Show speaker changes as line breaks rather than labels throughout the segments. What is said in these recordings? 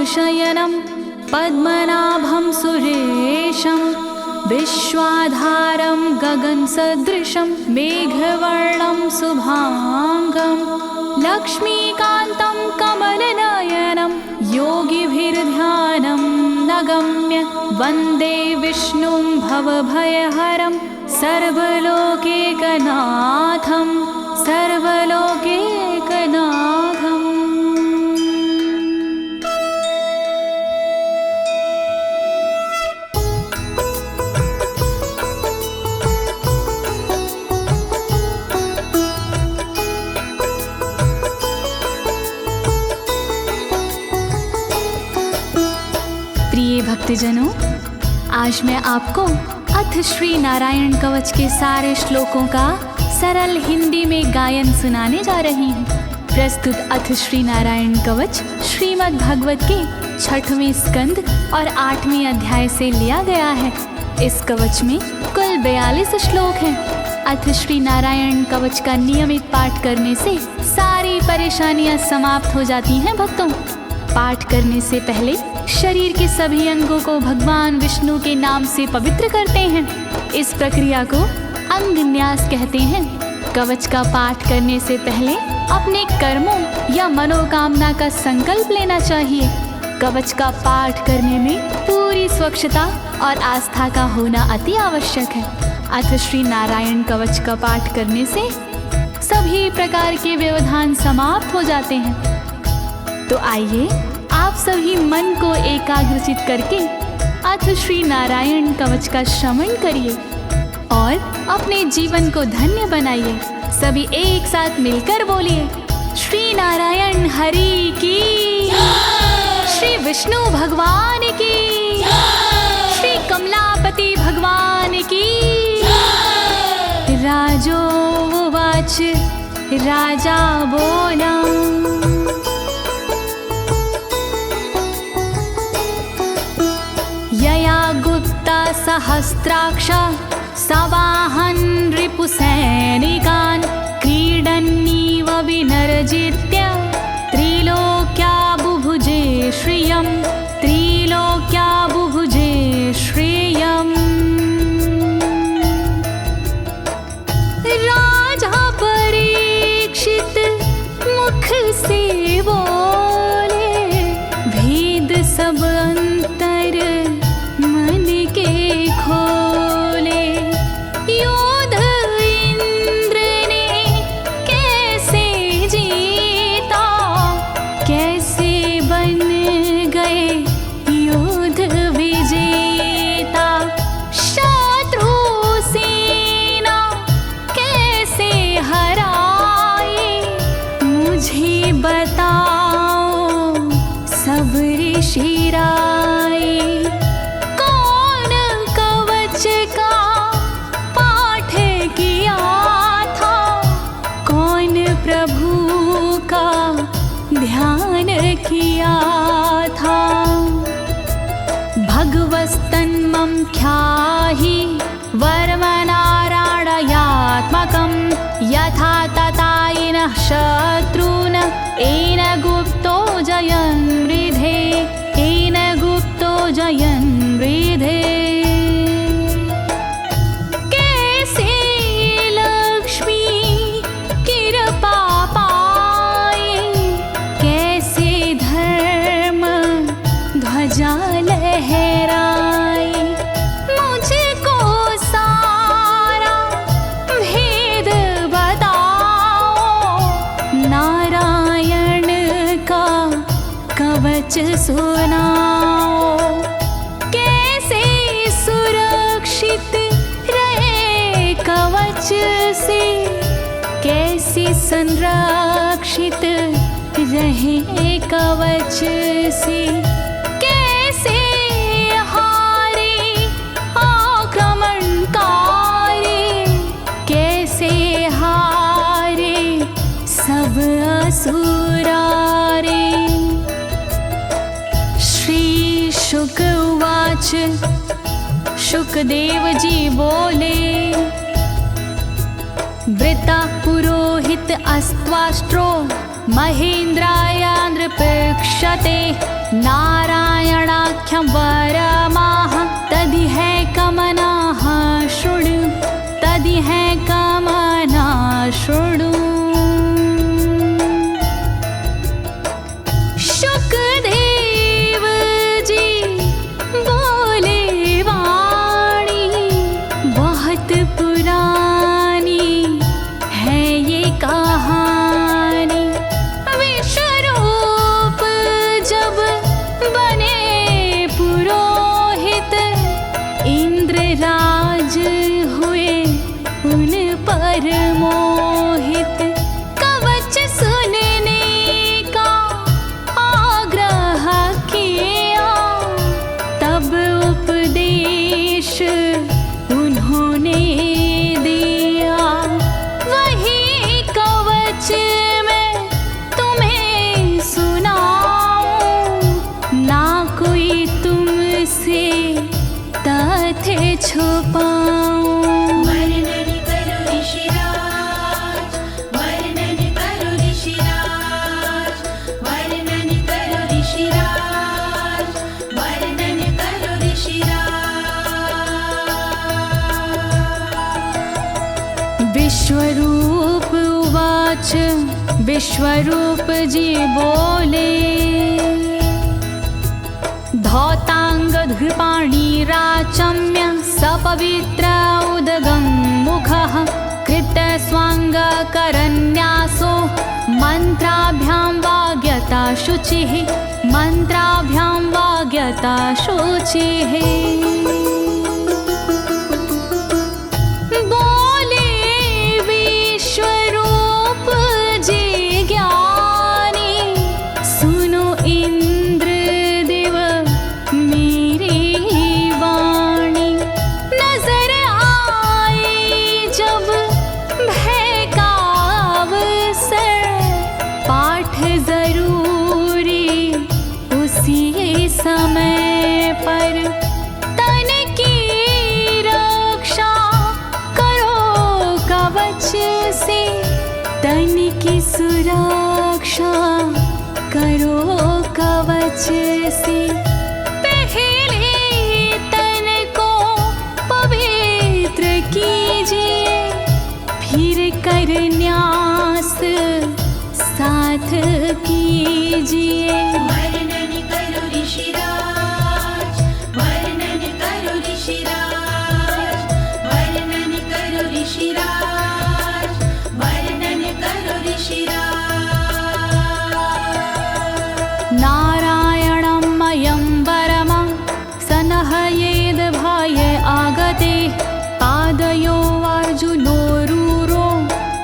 शयनं पद्मनाभं सुरेशं विश्वाधारं गगनसदृशं मेघवर्णं शुभांगं लक्ष्मीकान्तं कमलनयनं योगिभिर्ध्यानं नगम्य वन्दे विष्णुं भवभयहरं सर्वलोकैकनाथं सर्वलोकैकनाथम्। प्रिय भक्तजनों, आज मैं आपको अथ श्री नारायण कवच के सारे श्लोकों का सरल हिंदी में गायन सुनाने जा रही हूँ। प्रस्तुत अथ श्री नारायण कवच श्रीमद् भागवत के 6वें स्कंद और 8वें अध्याय से लिया गया है। इस कवच में कुल 42 श्लोक हैं। अथ श्री नारायण कवच का नियमित पाठ करने से सारी परेशानियां समाप्त हो जाती हैं। भक्तों, पाठ करने से पहले शरीर के सभी अंगों को भगवान विष्णु के नाम से पवित्र करते हैं। इस प्रक्रिया को अंग न्यास कहते हैं। कवच का पाठ करने से पहले अपने कर्मों या मनोकामना का संकल्प लेना चाहिए। कवच का पाठ करने में पूरी स्वच्छता और आस्था का होना अति आवश्यक है। अथ श्री नारायण कवच का पाठ करने से सभी प्रकार के व्यवधान समाप्त हो जाते हैं। तो आइए आप सभी मन को एकाग्रचित करके अथ श्री नारायण कवच का श्रवण करिए और अपने जीवन को धन्य बनाइए। सभी एक साथ मिलकर बोलिए, श्री नारायण हरि की, श्री विष्णु भगवान की, श्री कमलापति भगवान की। राजोवाच, राजा बोला, यया गुप्ता सहस्राक्ष सवाहन रिपुसैनिकान् क्रीडन्नीव विनर्जित्य त्रिलोक्या बुभुजे श्रियं, त्रिलोक्या बुभुजे श्रियम्। राजा परीक्षित मुख से बोले, भेद सब अंतर मन के खोले। योद्ध इंद्र ने कैसे जीता, कैसे बन गए योद्ध विजेता। शत्रु सेना कैसे हराए, मुझे बताओ सब ऋषि राय। कौन कवच का पाठ किया था, कौन प्रभु का ध्यान किया था। भगवस्तन्मं ख्याहि वर्मनारायणात्मकं यथा तथा येन शत्रून् येन गुप्तो जयन् मृधे, येन गुप्तो जयन् मृधे। कैसे लक्ष्मी कृपा पाए, कैसे धर्म ध्वजा लहराए। मुझको सारा भेद बताओ, नारायण का कवच सुनाओ। कैसे सुरक्षित रहे कवच से, कैसे संरक्षित रहे कवच से। कैसे हारे आक्रमणकारी, कैसे हारे सब असुरारे। श्री शुक उवाच, शुकदेव जी बोले, वृता पुरोहित अस्त्वाष्ट्रो महेन्द्राय नृपक्षते नारायणाख्यं वरमाह तदिह कमनाः शृणु तदिह कमना शृणु। शुकदेव जी बोले वाणी बहुत पुरानी है ये कहानी। विश्वरूप जब बने पुरोहित इंद्रराज हुए उन पर मोहित। कवच सुनने का आग्रह किया तब उपदेश उन्होंने दिया। वही कवच मैं तुम्हें सुनाऊं ना कोई तुमसे तथ्य छुपाऊं।
वर्णन करो ऋषिराज, वर्णन करो ऋषिराज, वर्णन करो ऋषिराज, वर्णन करो ऋषिराज।
विश्वरूप उवाच विश्वरूप जी बोले। धौताङ्गधृपाणिराचम्य सपवित्र उदगं मुखः कृतस्वाङ्गकरन्यासो मन्त्राभ्यां वाग्यता शुचिः मन्त्राभ्यां वाग्यता शुचिः। बोले विश्वरूप जी ज्ञानी सुनो इंद्रदेव मेरी वाणी। नजर आई जब भय का अवसर पाठ जरूरी उसी समय पर। तन की रक्षा करो कवच से तन की सुरक्षा करो कवच से। पहले तन को पवित्र कीजिए फिर कर न्यास साथ कीजिए।
वर्णन करो ऋषिराज, वर्णन करो ऋषिराज, वर्णन करो ऋषिराज, वर्णन करो ऋषिराज।
नारायणं मयं वरमं सनहयेद भाये आगते। पादयो अर्जुनोरूरो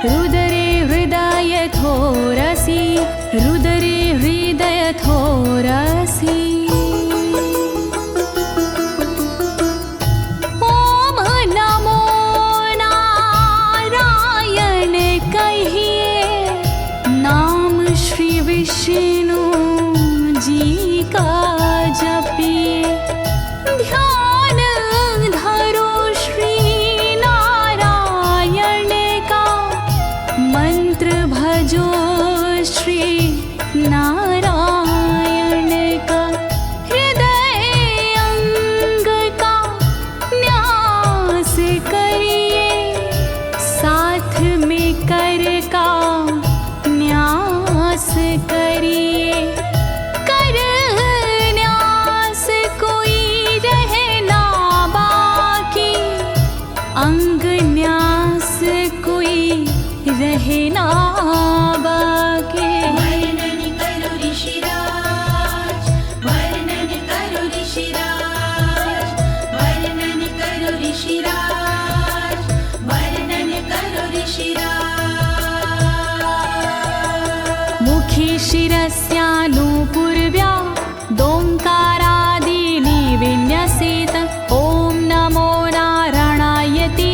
रुदरे हृदयथोरसि रुदरे हृदयथोरसि। ओम नमो नारायण कहिए नाम श्री विष्णु जी का जपिए। ध्यान धरो श्री नारायण का मंत्र भजो श्री नारायण का। हृदय अंग का न्यास करिए साथ में कर का न्यास करिए। कर न्यास कोई रहना बाकी अंग न्यास कोई रहना बाकी।
वर्णन करो ऋषिराज, वर्णन करो ऋषिराज, वर्णन करो ऋषिराज, वर्णन करो ऋषिराज।
मुखी शिरस्यानुपूर्व्या दोङ्कारादीनि विन्यसेत। ॐ नमो नारायणेति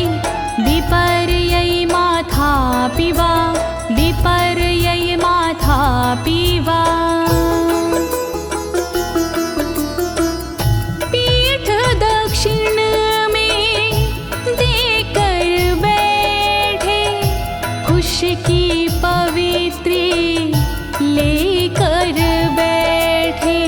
विपर्यै माथापि वा विपर्यै माथापि वा। पीठ दक्षिण में देकर बैठे खुश की पवित्री लेकर बैठे।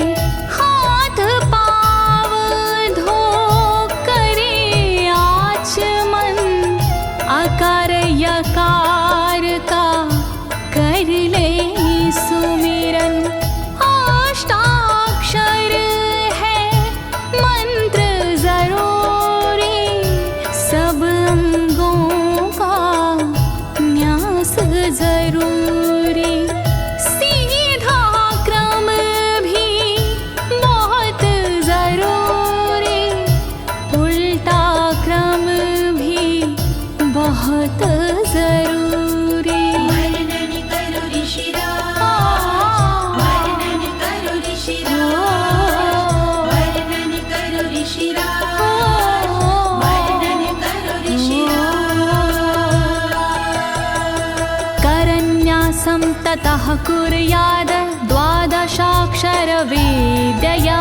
ततः कुर्याद द्वादशाक्षरविद्यया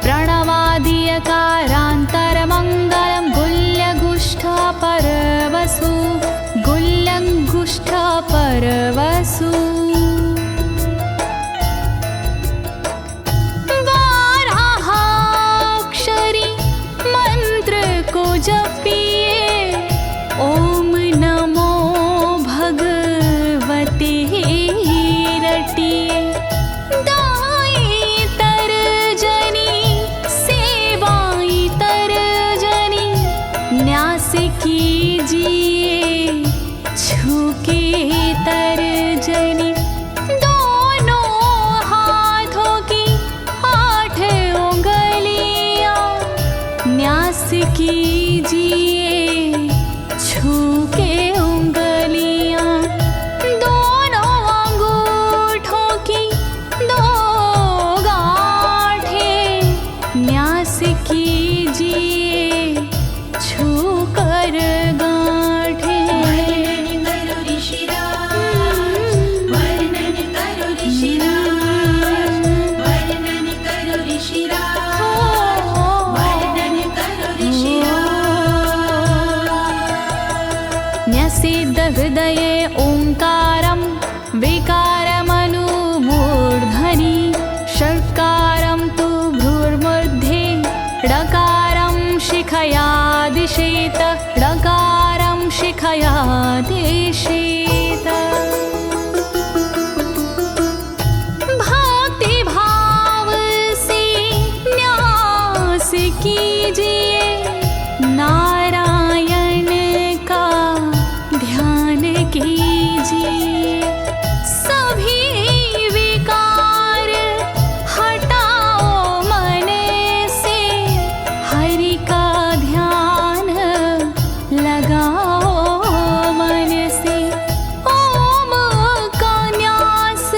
प्रणवादियकारान्तरमङ्गलं गुल्यगुष्ठपरवसु गुल्यगुष्ठपरवसु बारहाक्षरी मंत्र को जपिए ओम नमो भगवते रटिए दाई तरजनी सेवाई तरजनी न्यास कीजिए छूके तरजनी दोनों हाथों की 8 उंगलियां न्यास कीजिए छूके उंगलियां दोनों अंगूठों की 2 गांठें न्यास कीजिए छूकर गांठें।
वर्णन करो ऋषिराज, वर्णन करो ऋषिराज, वर्णन करो ऋषिराज, वर्णन करो ऋषिराज।
न्यसेद हृदये ओंकारं विकारमनुमूर्धनि षट्कारं तु भ्रूर्मध्ये ड़कारं शिखया दिशेत ड़कारं शिखया दिशेत। भक्ति भाव से न्यास कीजिए नारायण का ध्यान कीजिए सभी विकार हटाओ मन से हरि का ध्यान लगाओ मन से ओम का न्यास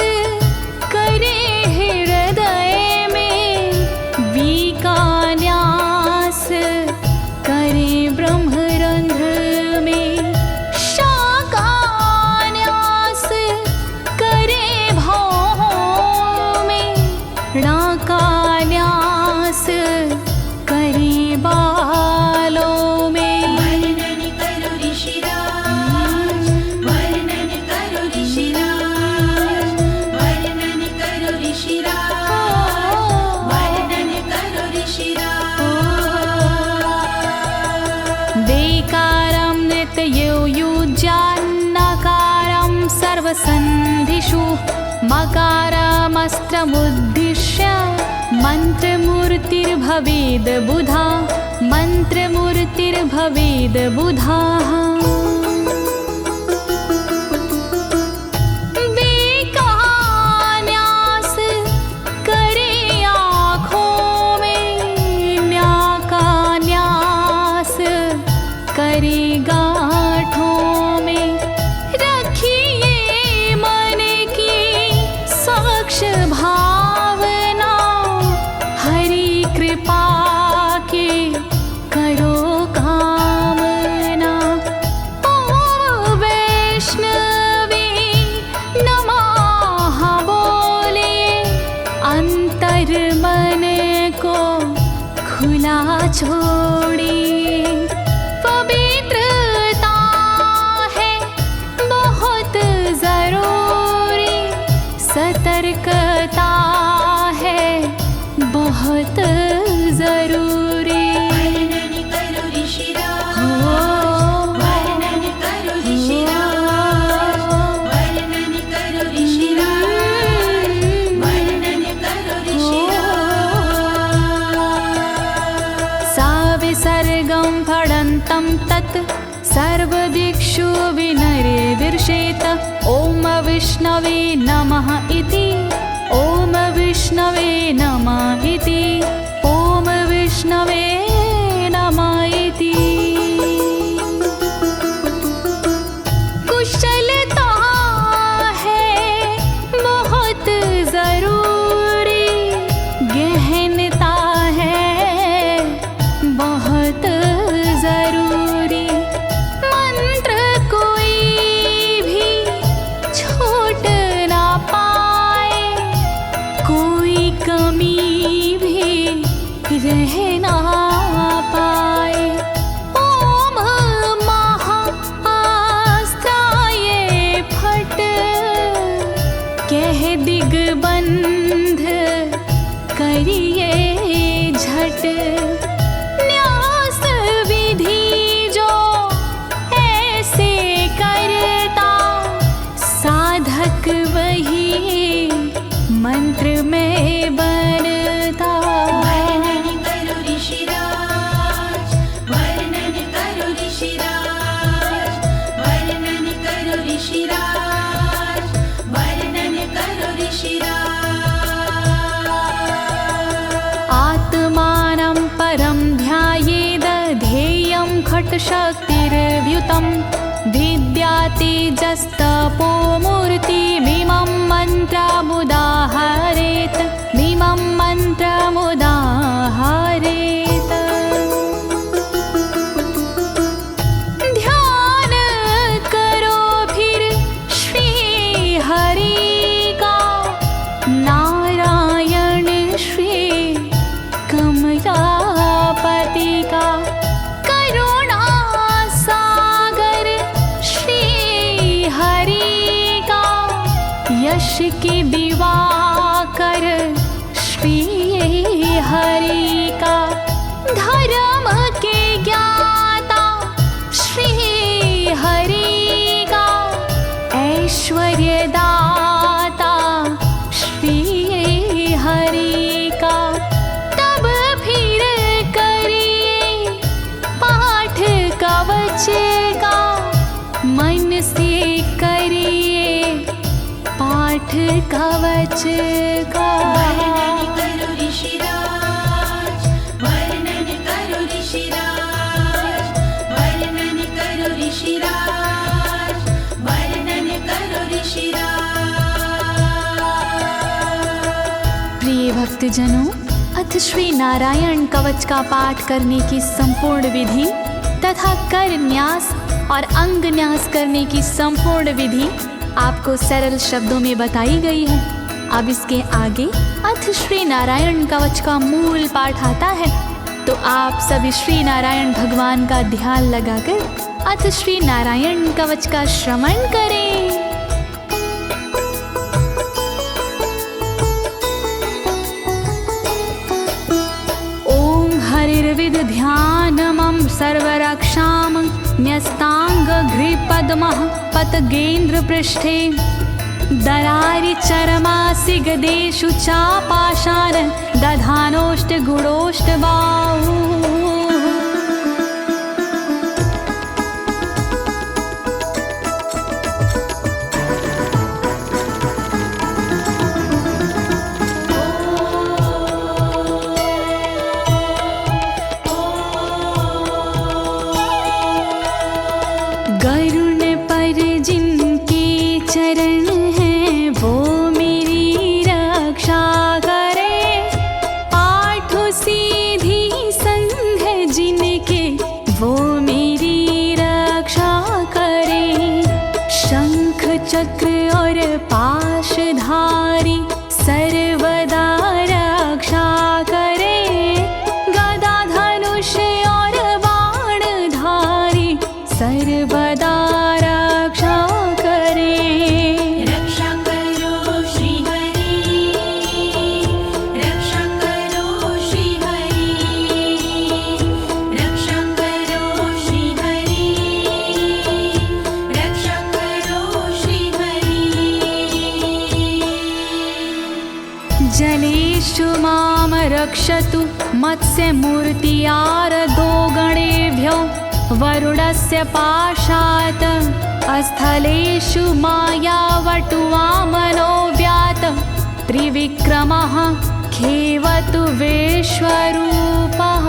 करे हृदय में वी का न्यास करे ब्रह्मरंध्र में शा का न्यास करे भौहों में णा का न्यास करे बालों में।
वर्णन करो ऋषिराज, वर्णन करो ऋषिराज, वर्णन करो ऋषिराज, वर्णन करो ऋषिराज।
देकारं नित्ययुज्यान्नकारं सर्वसन्धिषु मकारमस्त्रमुद्दिश्य मन्त्रमूर्तिर्भवेद् बुधा मन्त्रमूर्तिर्भवेद् बुधाः। न्यास करे आँखों में न्या का न्यास करे गांठों में रखिए मन की साक्ष भावना हरि कृपा के करो कामना। ओम वैष्णवे नमः बोले अंतर मन को खुला छोड़िए पवित्रता है बहुत जरूरी सतर्कता है बहुत जरूरी।
वर्णन करो ऋषिराज, वर्णन करो ऋषिराज, वर्णन करो ऋषिराज, वर्णन करो ऋषिराज।
सा विसर्गं फडन्तं तत् सर्वदिक्षु विनिर्दिशेत ओम विष्णवे नमः इति ओम विष्णवे नमः इति ओम विष्णवे नमः इति। कुशलता है बहुत जरूरी गहनता है बहुत जरूरी मंत्र कोई भी छोट ना कह ना पाए। ओम महाअस्त्राय फट, कह दिग्बंध करिए झट। न्यास विधि जो ऐसे करता, साधक वही मंत्र में बनता।
वर्णन करो ऋषिराज, वर्णन करो ऋषिराज, वर्णन करो ऋषिराज, वर्णन करो ऋषिराज।
आत्मानं परं ध्यायेद ध्येयं खट्शक्तिर्व्युतं। विद्या तेजस्तपो मूर्तिमिमं मन्त्रमुदाहरेत्, मिमं मन्त्रमुदाहरेत्। ध्यान करो फिर श्री हरि का, नारायण श्री कमलापति का। करुणा सागर श्री हरि का, यश के दिवाकर श्री हरि का। धर्म के ज्ञाता श्री हरि का, ऐश्वर्य दाता श्री हरि का। तब फिर करिए पाठ कवच का, मन से करिए पाठ कवच का।
वर्णन करो ऋषिराज, वर्णन करो ऋषिराज, वर्णन करो ऋषिराज, वर्णन करो ऋषिराज।
प्रिय भक्तजनों, अथ श्री नारायण कवच का पाठ करने की संपूर्ण विधि तथा कर न्यास और अंग न्यास करने की संपूर्ण विधि आपको सरल शब्दों में बताई गई है। अब इसके आगे अथ श्री नारायण कवच का मूल पाठ आता है, तो आप सभी श्री नारायण भगवान का ध्यान लगाकर अथ श्री नारायण कवच का श्रवण करें। ओम हरिर्विद ध्यानमं सर्वरक्षां न्यस्ताङ्घ्रिपद्मः पतगेन्द्र पृष्ठे। दरारि चरमासि गदेषु चापाशान दधानोष्टगुणोष्टबाहु। गरुण पर जिनके चरण हैं, वो मेरी रक्षा करे। आठ सीधी संग जिनके, वो मेरी रक्षा करे। शंख चक्र और पाशधारी सर्वदा रक्षा करे। गदा धनुष और बाणधारी सर्वदा रक्षा करे।
रक्षा करो श्री हरि, रक्षा करो श्री हरि, रक्षा करो श्री हरि, रक्षा करो श्री हरि।
जलेषु मां रक्षतु मत्स्यमूर्तियारदो गणेभ्यो। वरुणस्य पाशात् स्थलेषु मायावटुवामनो व्यात। त्रिविक्रमः खेवतु विश्वरूपः।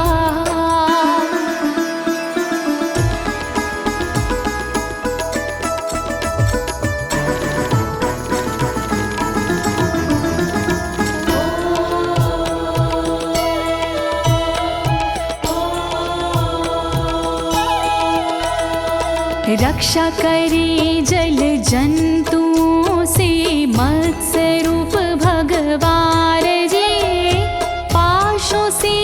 रक्षा करे जल जंतुओं से मत्स्य रूप भगवान जी। पाशों से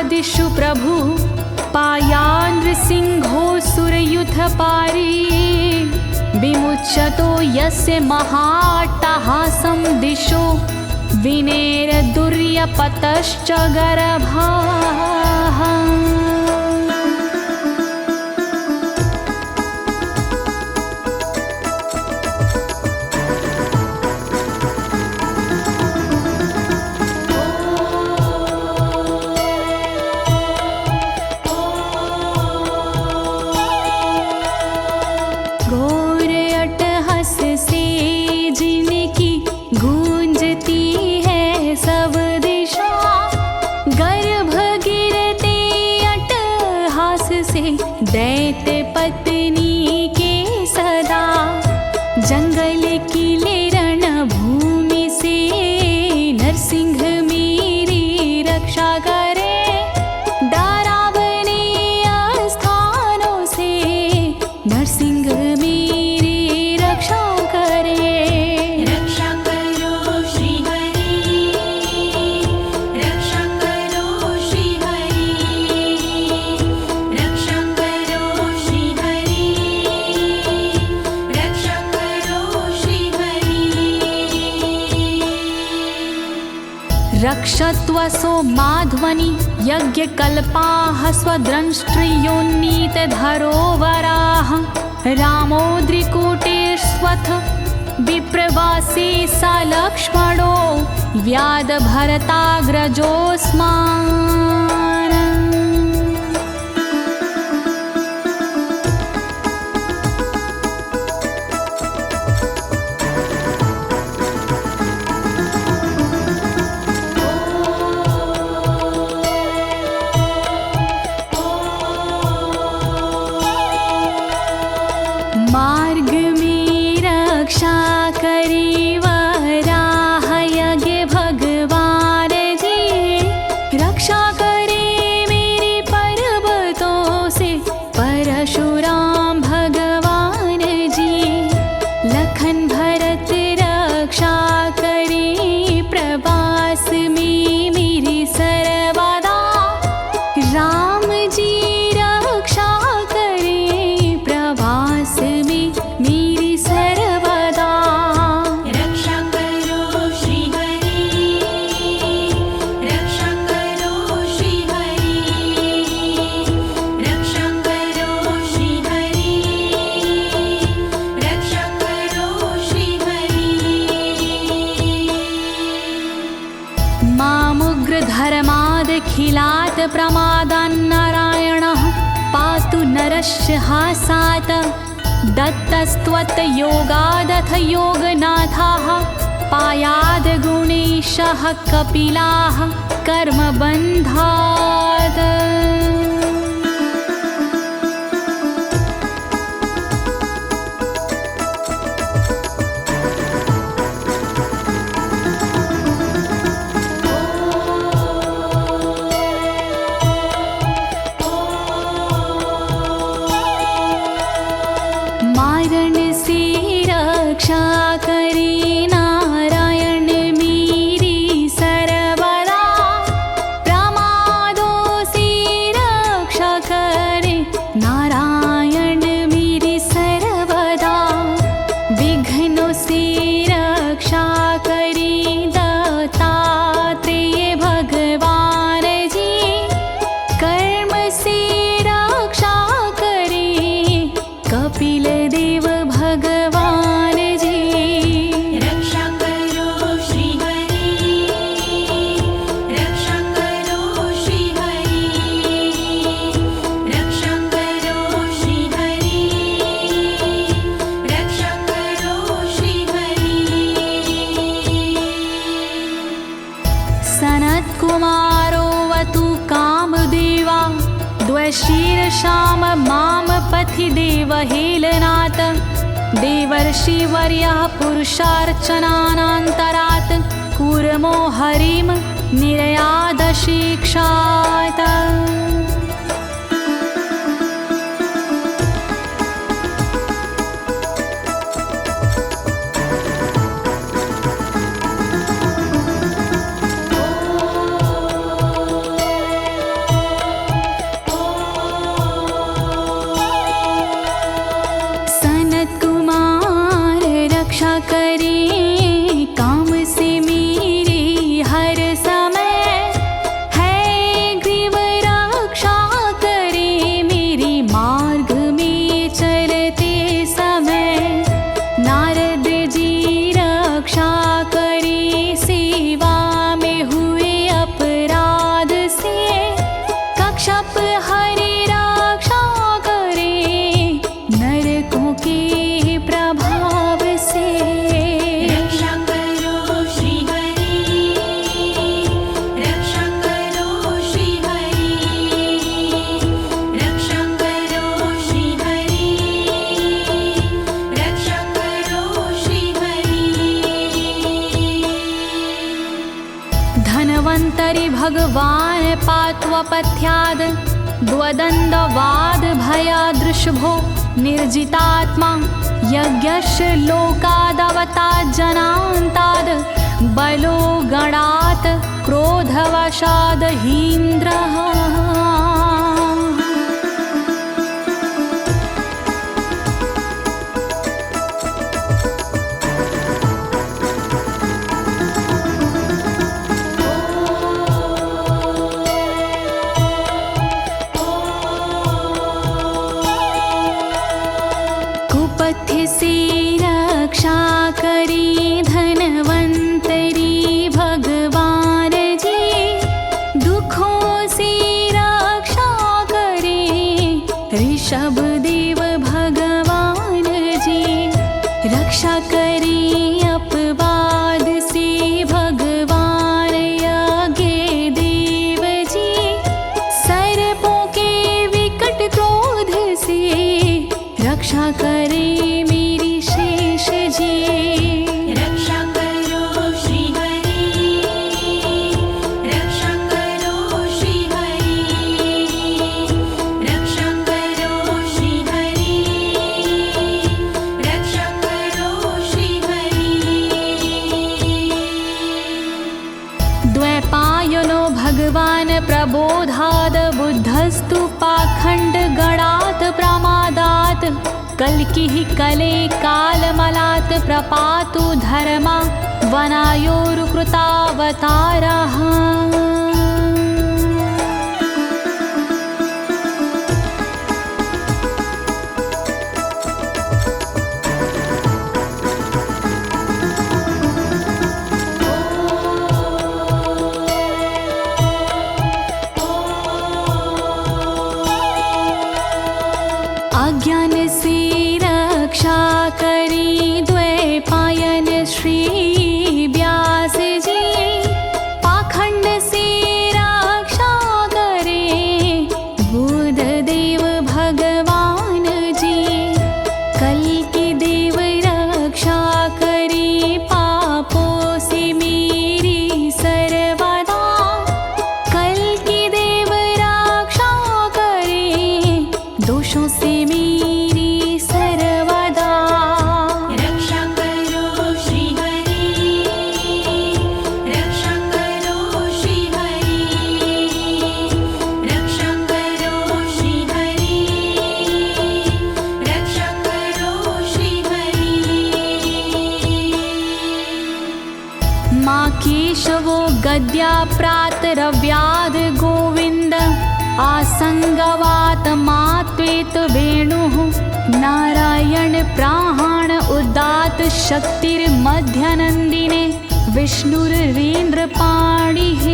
दिशु प्रभु पायानृसिंहोऽसुरयुथपारी विमुच्यतो यस्य महाट्टहासं दिशो विनेरदुर्यपतश्च गर्भाः। दैत्य पत्नी के सदा जंगल किले रणभूमि से नरसिंह मेरी रक्षा करे। डरावने स्थानों से नरसिंह मेरी रक्षा करे।
रक्षा करो श्री हरि, रक्षा करो श्री हरि, रक्षा करो श्री हरि, रक्षा करो श्री हरि।
रक्षत्वसो माध्वनि यज्ञकल्पाः स्वद्रंष्ट्रियोन्नीतधरोवराः रामोद्रिकूटेष्वथ विप्रवासी स लक्ष्मणो व्याधभरताग्रजोऽस्मान्। मार्ग में रक्षा करी वराह यज्ञ भगवान जी, रक्षा करे मेरे पर्वतों से परशुराम भगवान जी। लखन भरत रक्षा करे प्रवास में मेरी सर्वदा, राम जी रक्षा करे प्रवास में मेरी सर्वदा।
रक्षा करो श्री हरि, रक्षा करो श्री हरि, रक्षा करो श्री हरि, रक्षा करो श्री हरि।
मामुग्रधर्मादखिलात् प्रमादान्नारायणः पातु नरस्य हासात्। दत्तस्त्वत्योगादथ योगनाथाः पायाद् गुणेशः कपिलाः कर्मबन्धात्। मारण से रक्षा करे नारायण मेरी सर्वदा, प्रमादों से रक्षा करे नारायण मेरी सर्वदा। विघ्नों से रक्षा करे दत्तात्रेय भगवान जी, कर्म से रक्षा करे कपिल देव भगवान जी।
रक्षा करो श्री हरि, रक्षा करो श्री हरि, रक्षा करो श्री हरि, रक्षा करो श्री हरि।
सनत्कुमारोऽवतु कामदेवा द्वशीर्षाम माम पथि देवहेलनात्। देवर्षिवर्यः पुरुषार्चनानन्तरात् कूर्मो हरिं निर्यादशिक्षात्। भगवान् पात्वपथ्याद् द्वदण्डवाद भयादृशभो निर्जितात्मा यज्ञस्य लोकादवतात् जनान्ताद् बलो गणात् क्रोधवशाद् हीन्द्रः। कुपथ्य से रक्षा करी धनवंतरी भगवान जी, दुखों से रक्षा करे ऋषभ देव भगवान जी। रक्षा करी अपवाद से भगवान यज्ञ देव जी, सर्पों के विकट क्रोध से रक्षा करे मेरी शेष जी।
रक्षा करो श्री हरि, रक्षा करो श्री हरि, रक्षा करो श्री हरि, रक्षा करो श्री हरि।
द्वैपायनो भगवान् प्रबोधाद् बुद्धस्तु पाखण्ड गणात् प्रमादात् कल्किः कले कालमलात् प्रपातु धर्मा वनायोरुकृतावतारः। अज्ञान से रक्षा करी द्वैपायन श्री व्यास जी, पाखंड से रक्षा करे बुध देव भगवान जी। कल्कि देव रक्षा करी पापों से मेरी सर्वदा, कल्कि देव रक्षा करे दोषों से मेरी सर्वदा।
रक्षा करो श्री हरि, रक्षा करो श्री हरि, रक्षा करो श्री हरि, रक्षा करो श्री हरि।
माँ केशवो गद्या प्रातरव्याद गोविन्द, आसंगवात मात्वेत वेणुः नारायण प्राण उदात शक्तिर्मध्यनन्दिने विष्णुरेन्द्रपाणिः।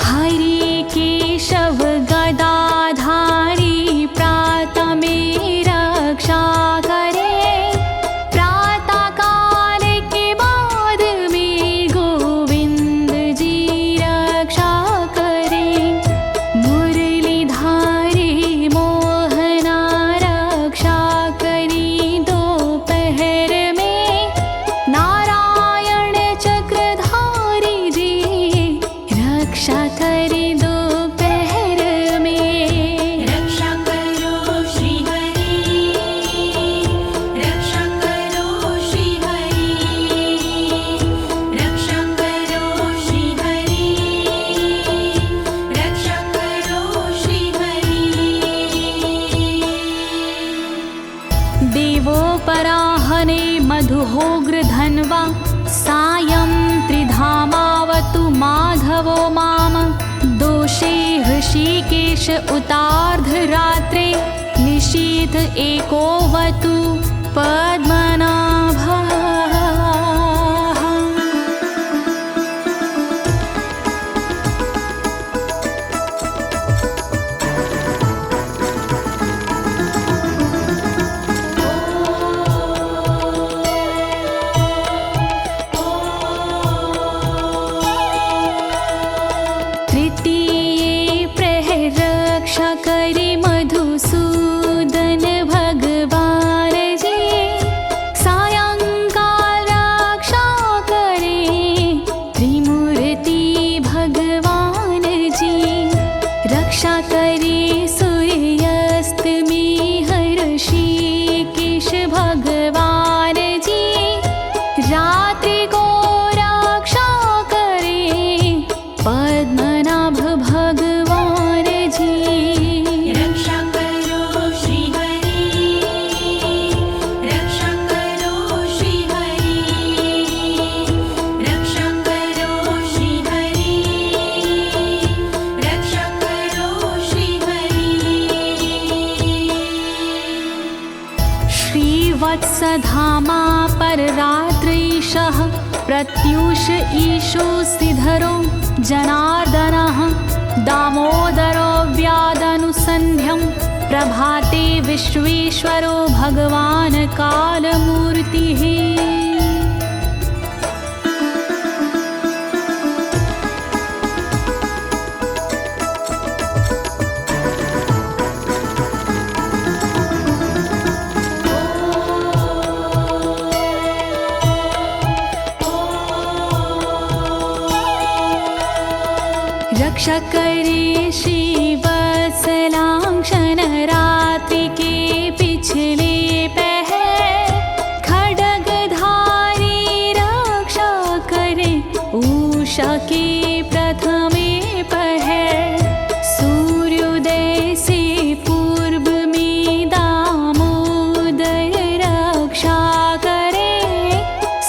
हरि केशव गदाधारी प्रातमे रक्षा करे, प्रातः काल के बाद में गोविंद जी रक्षा करे। मुरलीधारी मोहना रक्षा करी दोपहर में, नारायण चक्रधारी जी रक्षा करे दोपहर में।
रक्षा करो श्री हरि, रक्षा करो श्री हरि, रक्षा करो श्री हरि, रक्षा करो श्री हरि।
देवोपराहने मधुहोग्र धन्वा, सायं त्रिधामावतु माधवो माम। दोषे ऋषिकेश उतार्धरात्रे, निशीथ एकोवतु पद्मनाभः। धामा पर रात्रीशः प्रत्यूष ईशो सिधरो जनार्दनः दामोदरो व्यादनुसन्ध्यं प्रभाते विश्वेश्वरो भगवान् कालमूर्तिः। रक्षा करे श्रीवत्सलांक्षण रात्रि के पिछले पहर खड्गधारी रक्षा करे उषा के प्रथमे पहर सूर्योदय से पूर्व में दामोदर रक्षा करे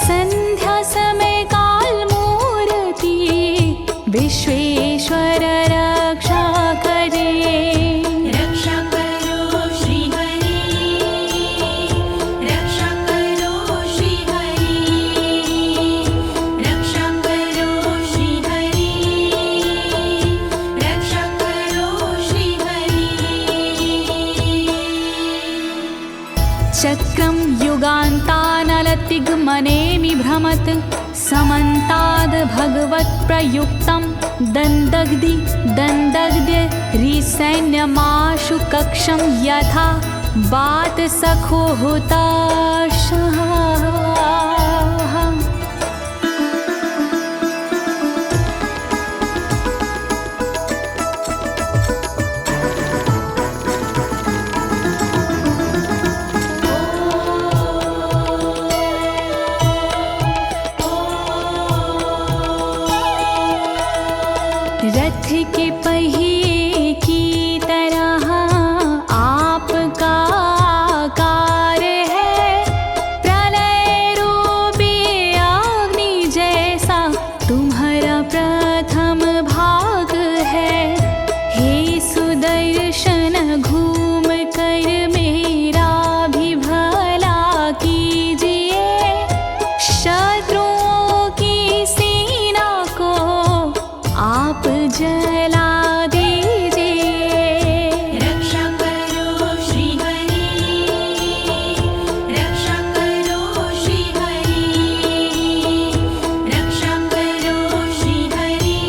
संध्या समय काल मूर्ति विश्वेश्वर रक्षा करे।
रक्षा करो श्री हरि, रक्षा करो श्री हरि, रक्षा करो श्री हरि, रक्षा करो श्री हरि।
चक्रं युगान्तानलतिग्मनेमि भ्रमत् समन्ताद् भगवत्प्रयुक्तं दन्दग्ध्य रिसैन्यमाशु कक्षं यथा वातसखो हुताशः। रथ के पहिए की तरह आपका आकार है, प्रलय रूपी अग्नि जैसा तुम्हारा प्रथम भाग है। हे सुदर्शन घूम कर मेरा भी भला कीजिए, शत्रुओं की सेना को आप जला दीजिए।
रक्षा करो श्री हरि, रक्षा करो श्री हरि, रक्षा करो श्री हरि,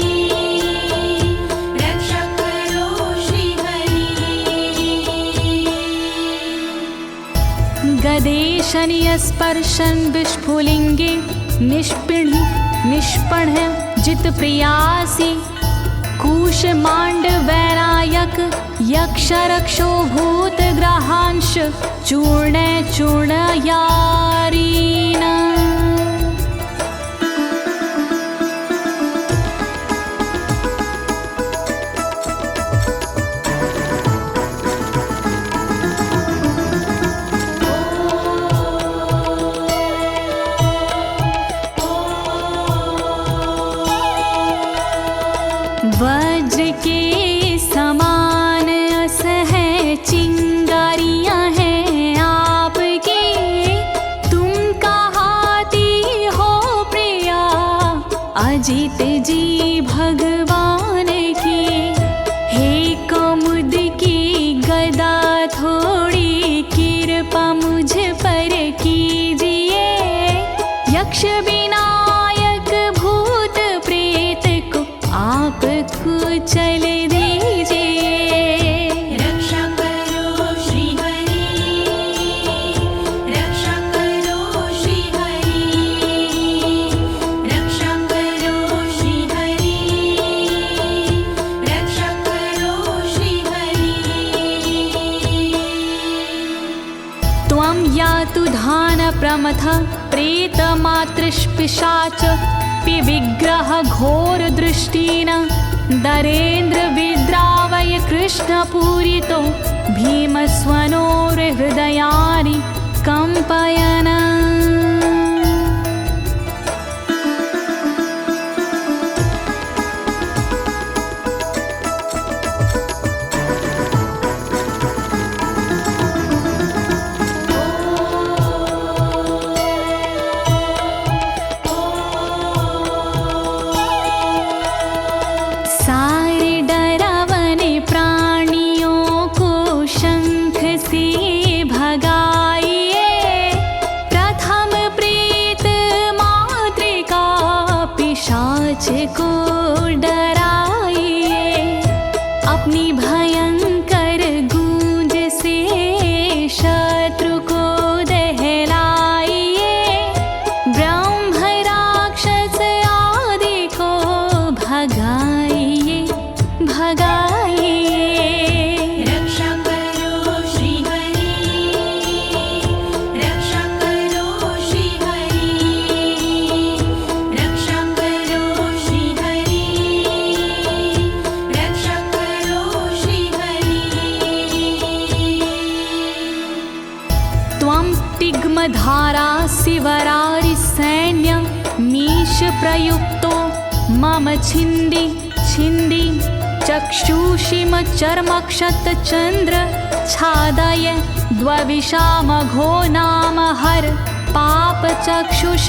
रक्षा करो श्री हरि।
गदेशनीय स्पर्शन विस्फुलिंगे निष्पण जित प्रियासी कुश मांड वैरायक यक्ष रक्षो भूत ग्रहांश चूर्ण यारीना। वज्र के समान असह चिंगारियां हैं आपकी, तुम कहाती हो प्रिया अजित जी भगवान की। हे कमुद की गदा थोड़ी कृपा मुझ पर कीजिए, यक्ष विनायक भूत प्रेत को आप कुचल दीजिए।
रक्षा करो श्री हरि, रक्षा करो श्री हरि, रक्षा करो श्री हरि, रक्षा करो श्री हरि।
त्वं यातु धान प्रमथ प्रेत मातृपिशाच विग्रह घोर दृष्टिन दरेन्द्र विद्रावय कृष्ण पूरितो भीमस्वनोर हृदयानि कंपयन। भगाइए भगाइए।
रक्षा करो श्री हरि, रक्षा करो श्री हरि, रक्षा करो श्री हरि, रक्षा करो श्री हरि।
त्वं तिग्मधारा शिवरारि सैन्य मीश प्रयुक्तो मम छिन्दी छिन्दी चक्षुषीम चर्मक्षतचन्द्र छादय द्वविषामघो नाम हर पापचक्षुषाम्।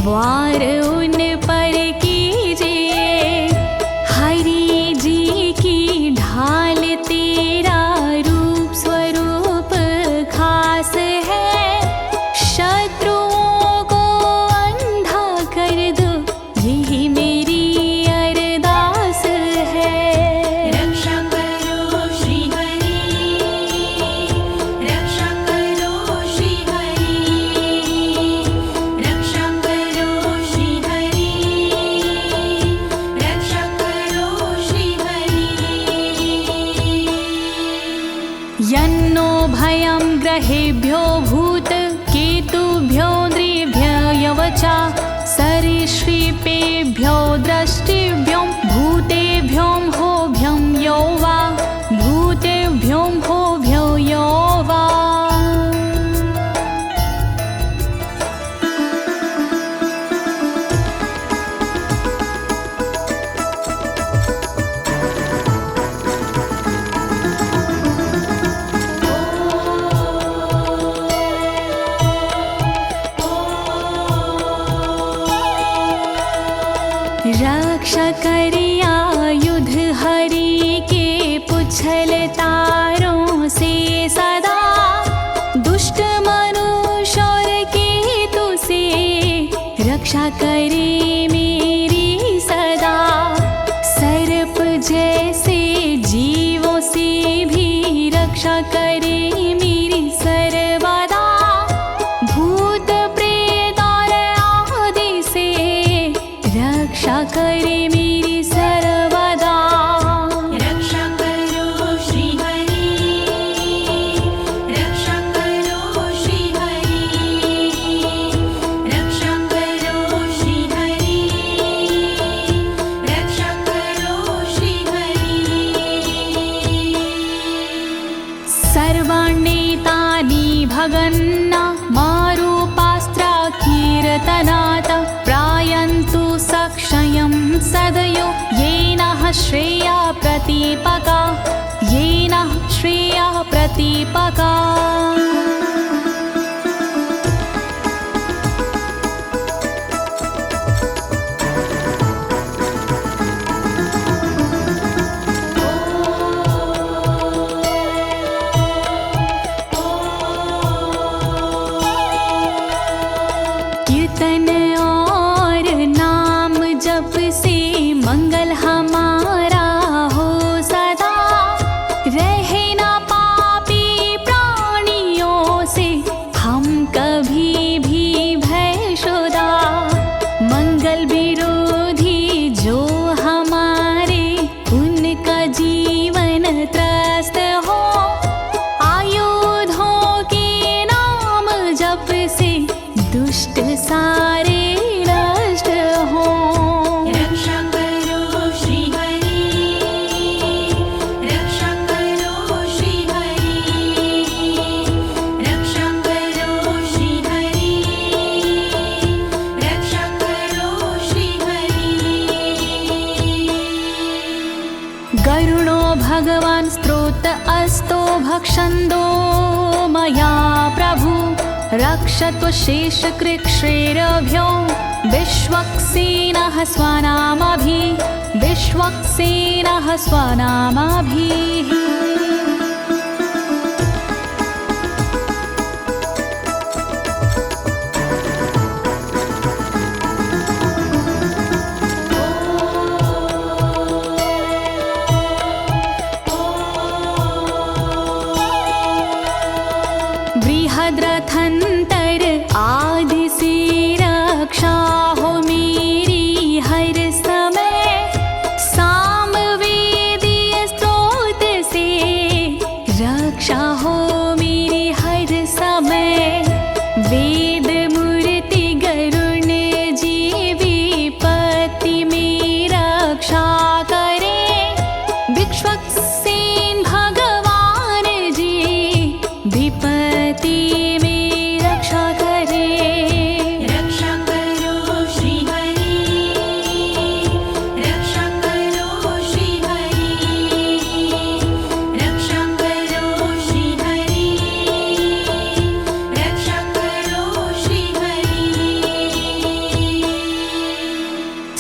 वार उन पर कीजिए, हरि जी की ढाल तेरा रूप स्वरूप खास है, शत्रुओं को अंधा कर दो यही मेरी अरदास है।
रक्षा करो श्री हरि, रक्षा करो श्री हरि, रक्षा करो श्री हरि, रक्षा करो श्री हरि।
यन्नो भयं ग्रहेभ्यो भूत केतुभ्यो नृभ्ययवचा सरीसृपेभ्यो दृष्टिभ्यो भूतेभ्यो होभ्यं यो वा भूतेभ्यो होभ्यो यो वा। रक्षा करिया युद्ध हरि के पुछल तारों से सदा, दुष्ट मनुष्य और केतु से रक्षा करे मेरी सदा। सर्प जैसे जीवों से भी रक्षा करे मेरी सर्वदा, भूत प्रेत और आदि से रक्षा करे मेरी सर्वदा।
रक्षा करो श्री हरि, रक्षा करो श्री हरि, रक्षा करो श्री हरि, रक्षा करो श्री हरि।
सर्वाण्येतानि भगन्ना मारूपास्त्रा कीर्तनात् प्रायन्तु सक्षयं सदयो येन श्रेया प्रतीपका, येन श्रेया प्रतीपका। कीर्तन और नाम जप से मंगल हमारा हो सदा, रहे ना पापी प्राणियों से हम कभी भी भयशुदा। मंगल विरोधी जो हमारे उनका जीवन त्रस्त हो, आयुधों के नाम जप से दुष्ट सारे नष्ट हो।
रक्षा करो श्री हरि, रक्षा करो श्री हरि, रक्षा करो श्री हरि, रक्षा करो श्री हरि।
गरुणो भगवान् स्तोत्र अस्तो भक्षन्दो मया प्रभु, रक्षत्व शेषकृच्छ्रेरभ्यो विश्वक्सेनः स्वनामभिः बृहद्रथंतर आदि से रक्षा हो मेरी हर समय, सामवेदीय स्रोत से रक्षा हो मेरी हर समय। वेद मूर्ति गरुण जी विपत्ति में रक्षा करे, विश्वक्सेन भगवान जी विपत्ति में रक्षा करे।
रक्षा करो श्री हरि, रक्षा करो श्री हरि, रक्षा करो श्री हरि, रक्षा करो श्री हरि।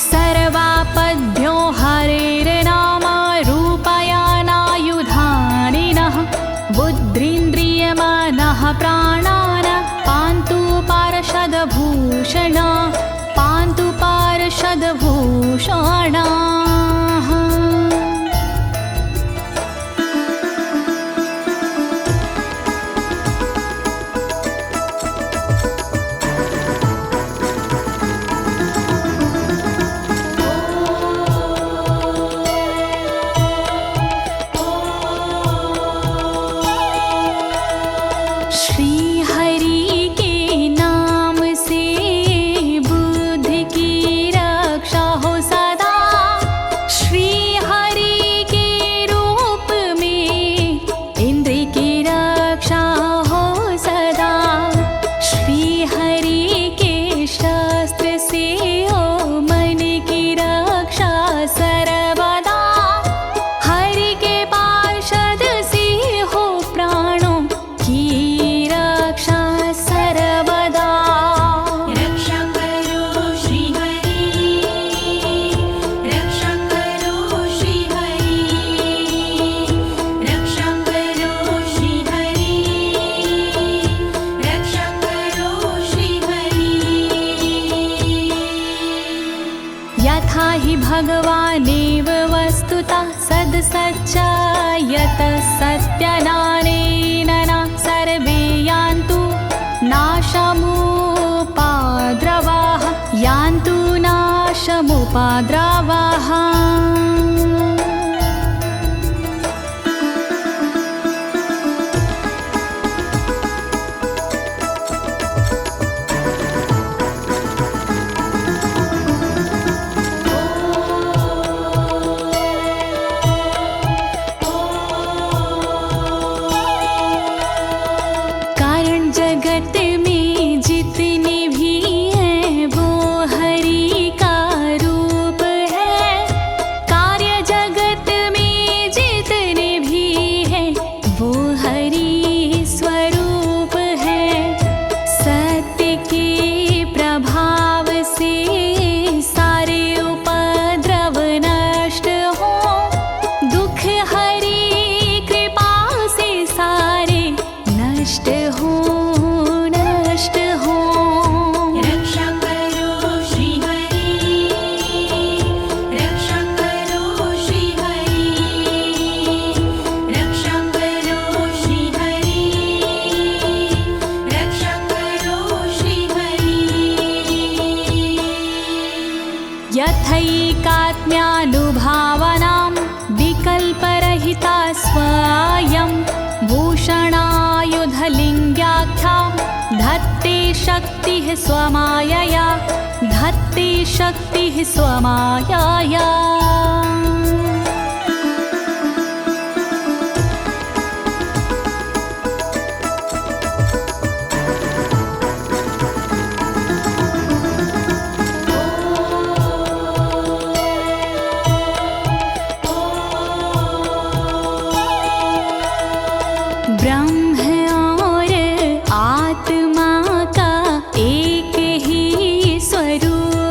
सर्वापद्भ्यो हरेर्नाम रूपयानायुधानिनः, बुद्धिन्द्रियमनः प्राणान् पान्तु पार्षदभूषण, पान्तु पार्षदभूषणाः। श्री हरि के नाम से बुद्धि की रक्षा हो सदा, श्री हरि के रूप में इंद्रिय की रक्षा हो सदा, श्री हरि के शस्त्र से हो मन की रक्षा सर्वदा, हरि के पार्षद से हो प्राणों की रक्षा सर्वदा।
रक्षा करो श्री हरि, रक्षा करो श्री हरि, रक्षा करो श्री हरि, रक्षा करो श्री हरि।
यथा हि भगवानेव वस्तुतः सद्सच्चायतः सत्यनानेन न सर्वे यान्तु नाशमुपाद्रवाः, यान्तु नाशमुपाद्रवाः। कारण जगत में जितने भी हैं वो हरि का रूप है, कार्य जगत में जितने भी हैं वो हरि स्वरूप है। सत्य के प्रभाव से सारे उपद्रव नष्ट हो, दुख हरि कृपा से सारे नष्ट हो, नष्ट हो।
रक्षा करो श्री हरि, रक्षा करो श्री हरि, रक्षा करो श्री हरि, रक्षा करो श्री हरि।
यथैकात्म्यानुभावनां विकल्परहिता स्वयं भूषणायुधलिङ्ग्याख्या, धत्ते शक्तिः स्वमायया, धत्ते शक्तिः स्वमायया। ब्रह्म और आत्मा का एक ही स्वरूप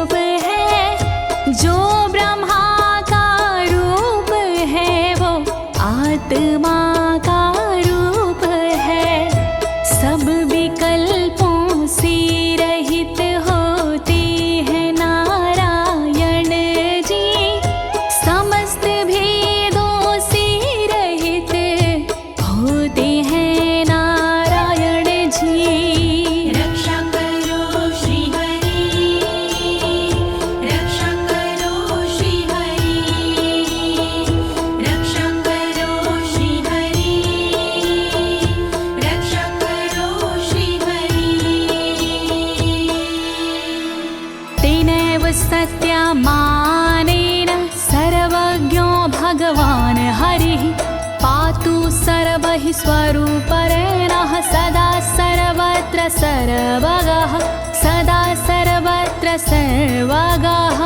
हि स्वरूपरेणः सदा सर्वत्र सर्वगः सदा सर्वत्र सर्वगः।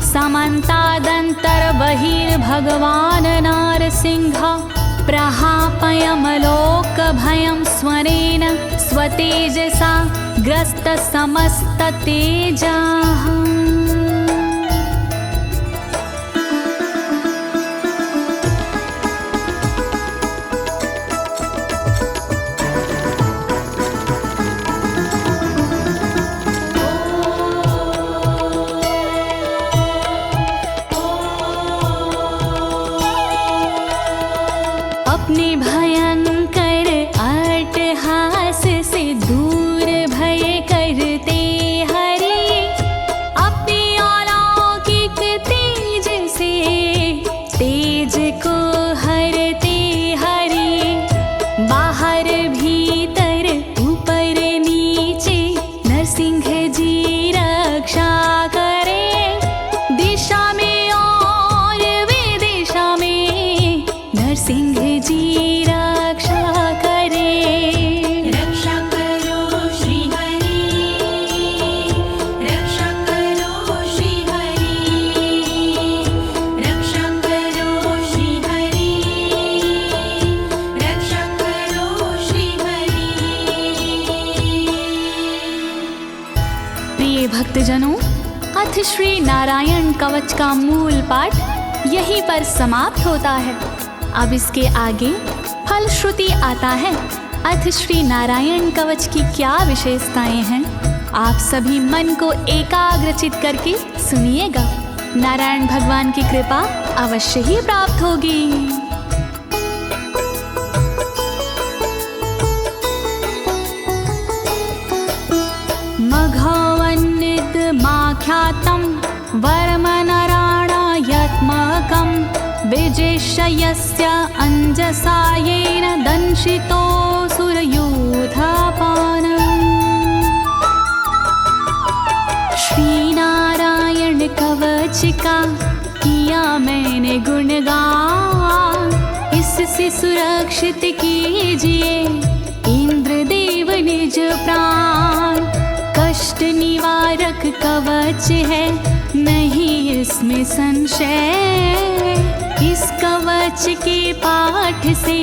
समन्तादन्तर्बहिर्भगवान् नारसिंहः प्रहापयमलोकभयं स्वरेण स्वतेजसा ग्रस्तसमस्ततेजाः। अपने भयंकर अट्टहास से दूर भय करते हरि अपने अलौकिक तेज से तेज को हरते हरि बाहर भीतर ऊपर नीचे नरसिंह जी रक्षा करे दिशा में और विदिशा में नरसिंह जी रक्षा करे।
रक्षा करो श्री हरि रक्षा करो श्री हरि रक्षा करो श्री हरि रक्षा करो श्री हरि।
प्रिय भक्तजनों, अथ श्री नारायण कवच का मूल पाठ यहीं पर समाप्त होता है। अब इसके आगे फलश्रुति आता है। अथ श्री नारायण कवच की क्या विशेषताएं हैं, आप सभी मन को एकाग्रचित करके सुनिएगा। नारायण भगवान की कृपा अवश्य ही प्राप्त होगी। मघवन्नित माख्यातं वर्मनराणायत्मकं विजेशयस्य अंजसायेन दंशितोऽसुरयूथपानम्। श्री नारायण कवच का किया मैंने गुणगान, इससे सुरक्षित कीजिए इंद्रदेव निज प्राण। कष्ट निवारक कवच है नहीं इसमें संशय, इस कवच के पाठ से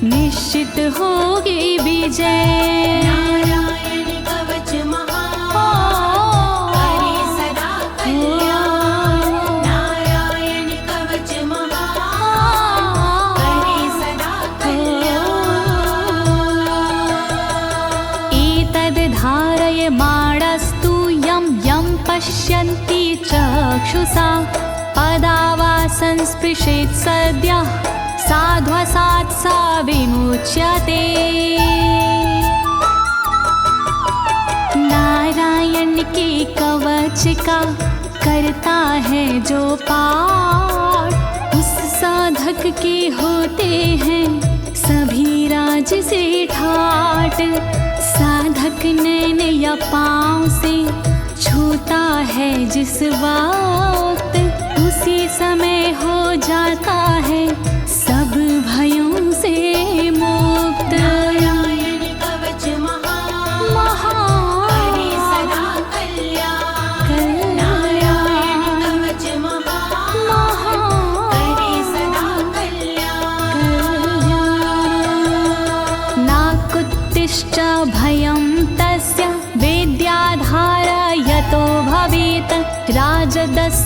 निश्चित होगी विजय।
नारायण कवच महान करे सदा कल्याण नारायण कवच महान करे सदा कल्याण।
एतद् धारय माणस्तु यं यं पश्यन्ति चक्षुषा पदावा संस्पृशेत् सद्यः साध्वसात् सा विमुच्यते। नारायण के कवच का करता है जो पाठ, उस साधक के होते हैं सभी राज से ठाट। साधक नैन या पाँव से छूता है जिस वक्त, उसी समय हो जाता है सब भयों से मुक्त।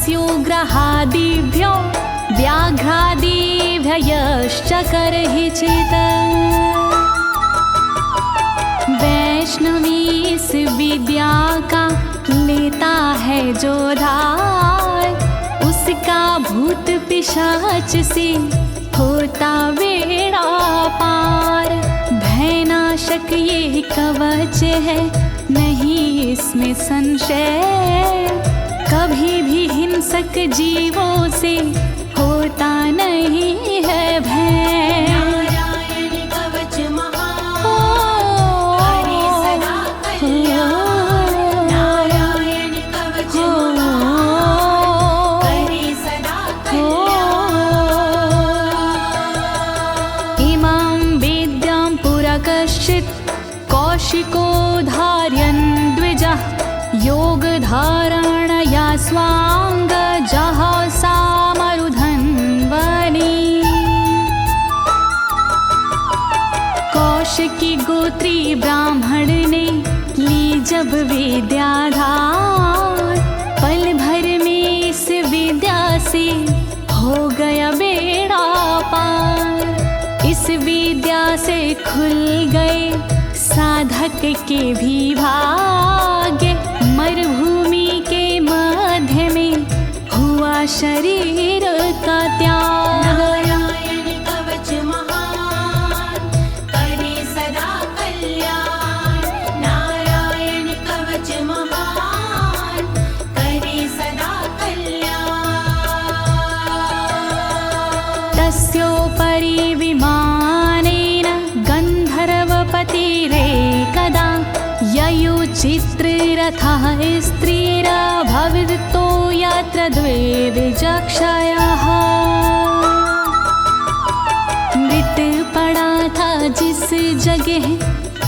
मत्स्योग्रहादिभ्यो व्याघ्रादिभ्यश्च करहिचित्। वैष्णवी इस विद्या का लेता है जो धार, उसका भूत पिशाच से होता बेड़ा पार। भयनाशक ये कवच है, नहीं इसमें संशय, कभी भी हिंसक जीवों से होता नहीं है भय।
नारायण कवच महान, करे सदा कल्याण। नारायण कवच महान, करे सदा कल्याण।
इमां विद्यां पुरा कश्चित् कौशिको धारयन् द्विजः, योगधारणया स्वांग जहसा मरुधन्वने। कौशिकी गोत्री ब्राह्मण ने ली जब विद्याधार, पल भर में इस विद्या से हो गया बेड़ा पार। इस विद्या से खुल गए साधक के भी भाग्य, मरुभूमि के मध्य में हुआ शरीर का त्याग।
नारायण कवच महान, करे सदा कल्याण। नारायण कवच महान, करे सदा कल्याण।
तस्योपरि विमानेन गन्धर्वपतिरेकदा, ययुचित्ररथः स्त्रीरभवितो यत्र द्वे विचक्षयः। मृत पड़ा था जिस जगह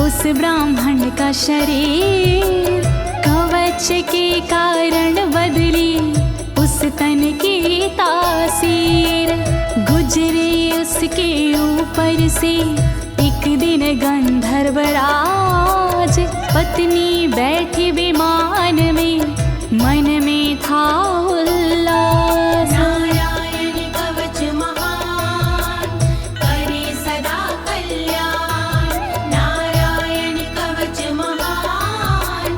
उस ब्राह्मण का शरीर, कवच के कारण बदली उस तन की तासीर। गुजरे उसके ऊपर से एक दिन गंधर्वराज, पत्नी बैठी विमान में, मन में था उल्लास।
नारायण कवच महान, करे सदा कल्याण। नारायण कवच महान,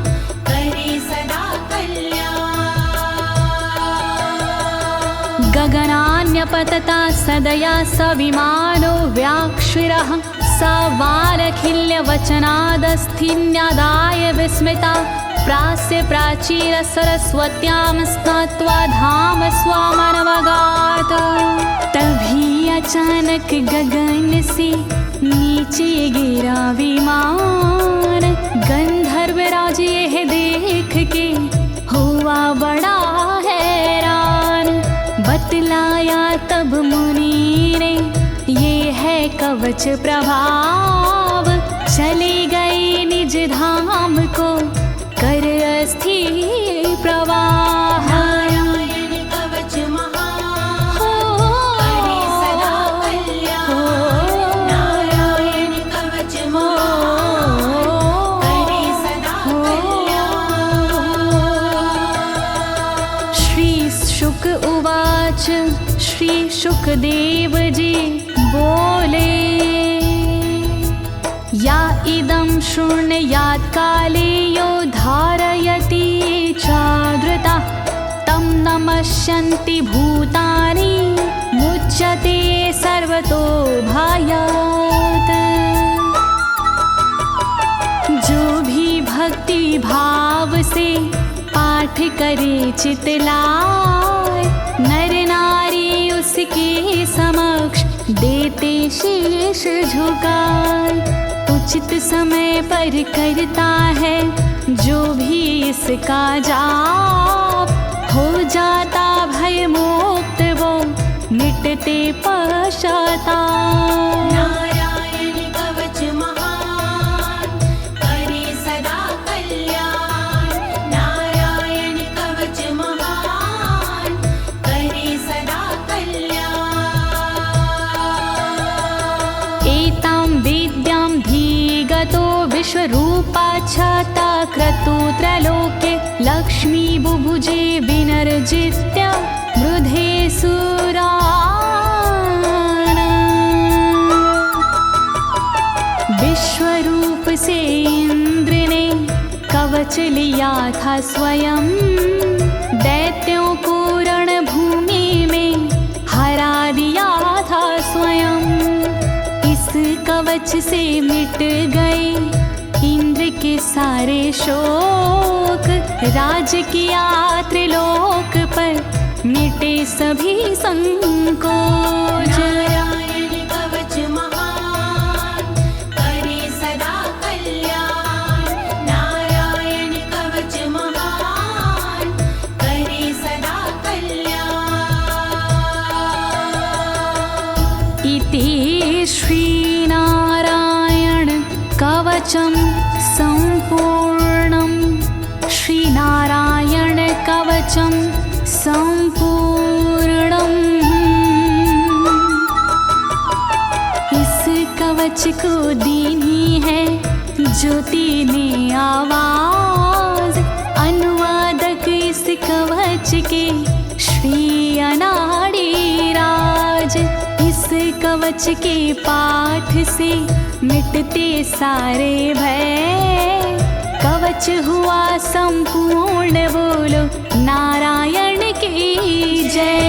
करे सदा कल्याण।
गगनान्यपतता सदया स विमानो व्याक्षिरः, स वालखिल्यवचनादस्थिन्यादाय विस्मिता, प्रास्य प्राचीर सरस्वत्यां स्नात्वा धाम स्वामनवगात। तभी अचानक गगन से नीचे गिरा विमान, गंधर्वराज यह देख के हुआ बड़ा हैरान। बतलाया तब मुनि ने ये है कवच प्रभाव, चले गए निज धाम को कर अस्थिर प्रवाह।
नारायण कवच महान, करे सदा कल्याण। नारायण कवच महान, करे सदा कल्याण।
श्री शुक उवाच, श्री शुकदेव जी बोले, या इदं शृणुयात् काले यो धारयति चादृता, तं नमस्यन्ति भूतानि मुच्यते सर्वतो भयात्। जो भी भक्ति भाव से पाठ करे चितलाय, नर नारी उसके समक्ष देते शीश झुकाए। उचित समय पर करता है जो भी इसका जाप, हो जाता भय मुक्त वो मिटते पश्चाताप।
नारायण कवच महान, करे सदा कल्याण। नारायण कवच महान, करे सदा कल्याण।
एतां विद्यां धीगतो विश्वरूपाच्छता क्रतु त्रलोके, लक्ष्मी बुभुजे विनर्जित्य मृधे सुराना। विश्वरूप से इंद्र ने कवच लिया था स्वयं, दैत्यों को रणभूमि में हरा दिया था स्वयं। इस कवच से मिट गए इंद्र के सारे शोक, राज किया त्रिलोक पर मिटे सभी संकोच।
नारायण कवच महान करे सदा कल्याण, नारायण कवच महान करे सदा कल्याण।
इति श्री नारायण कवचम संपूर्णम, श्री नारायण कवचम संपूर्णम। इस कवच को दीनी है ज्योति ने आवाज, अनुवादक इस कवच के श्री अनाड़ी राज। इस कवच के पाठ से मिटते सारे भय, कवच हुआ संपूर्ण, बोलो नारायण की जय।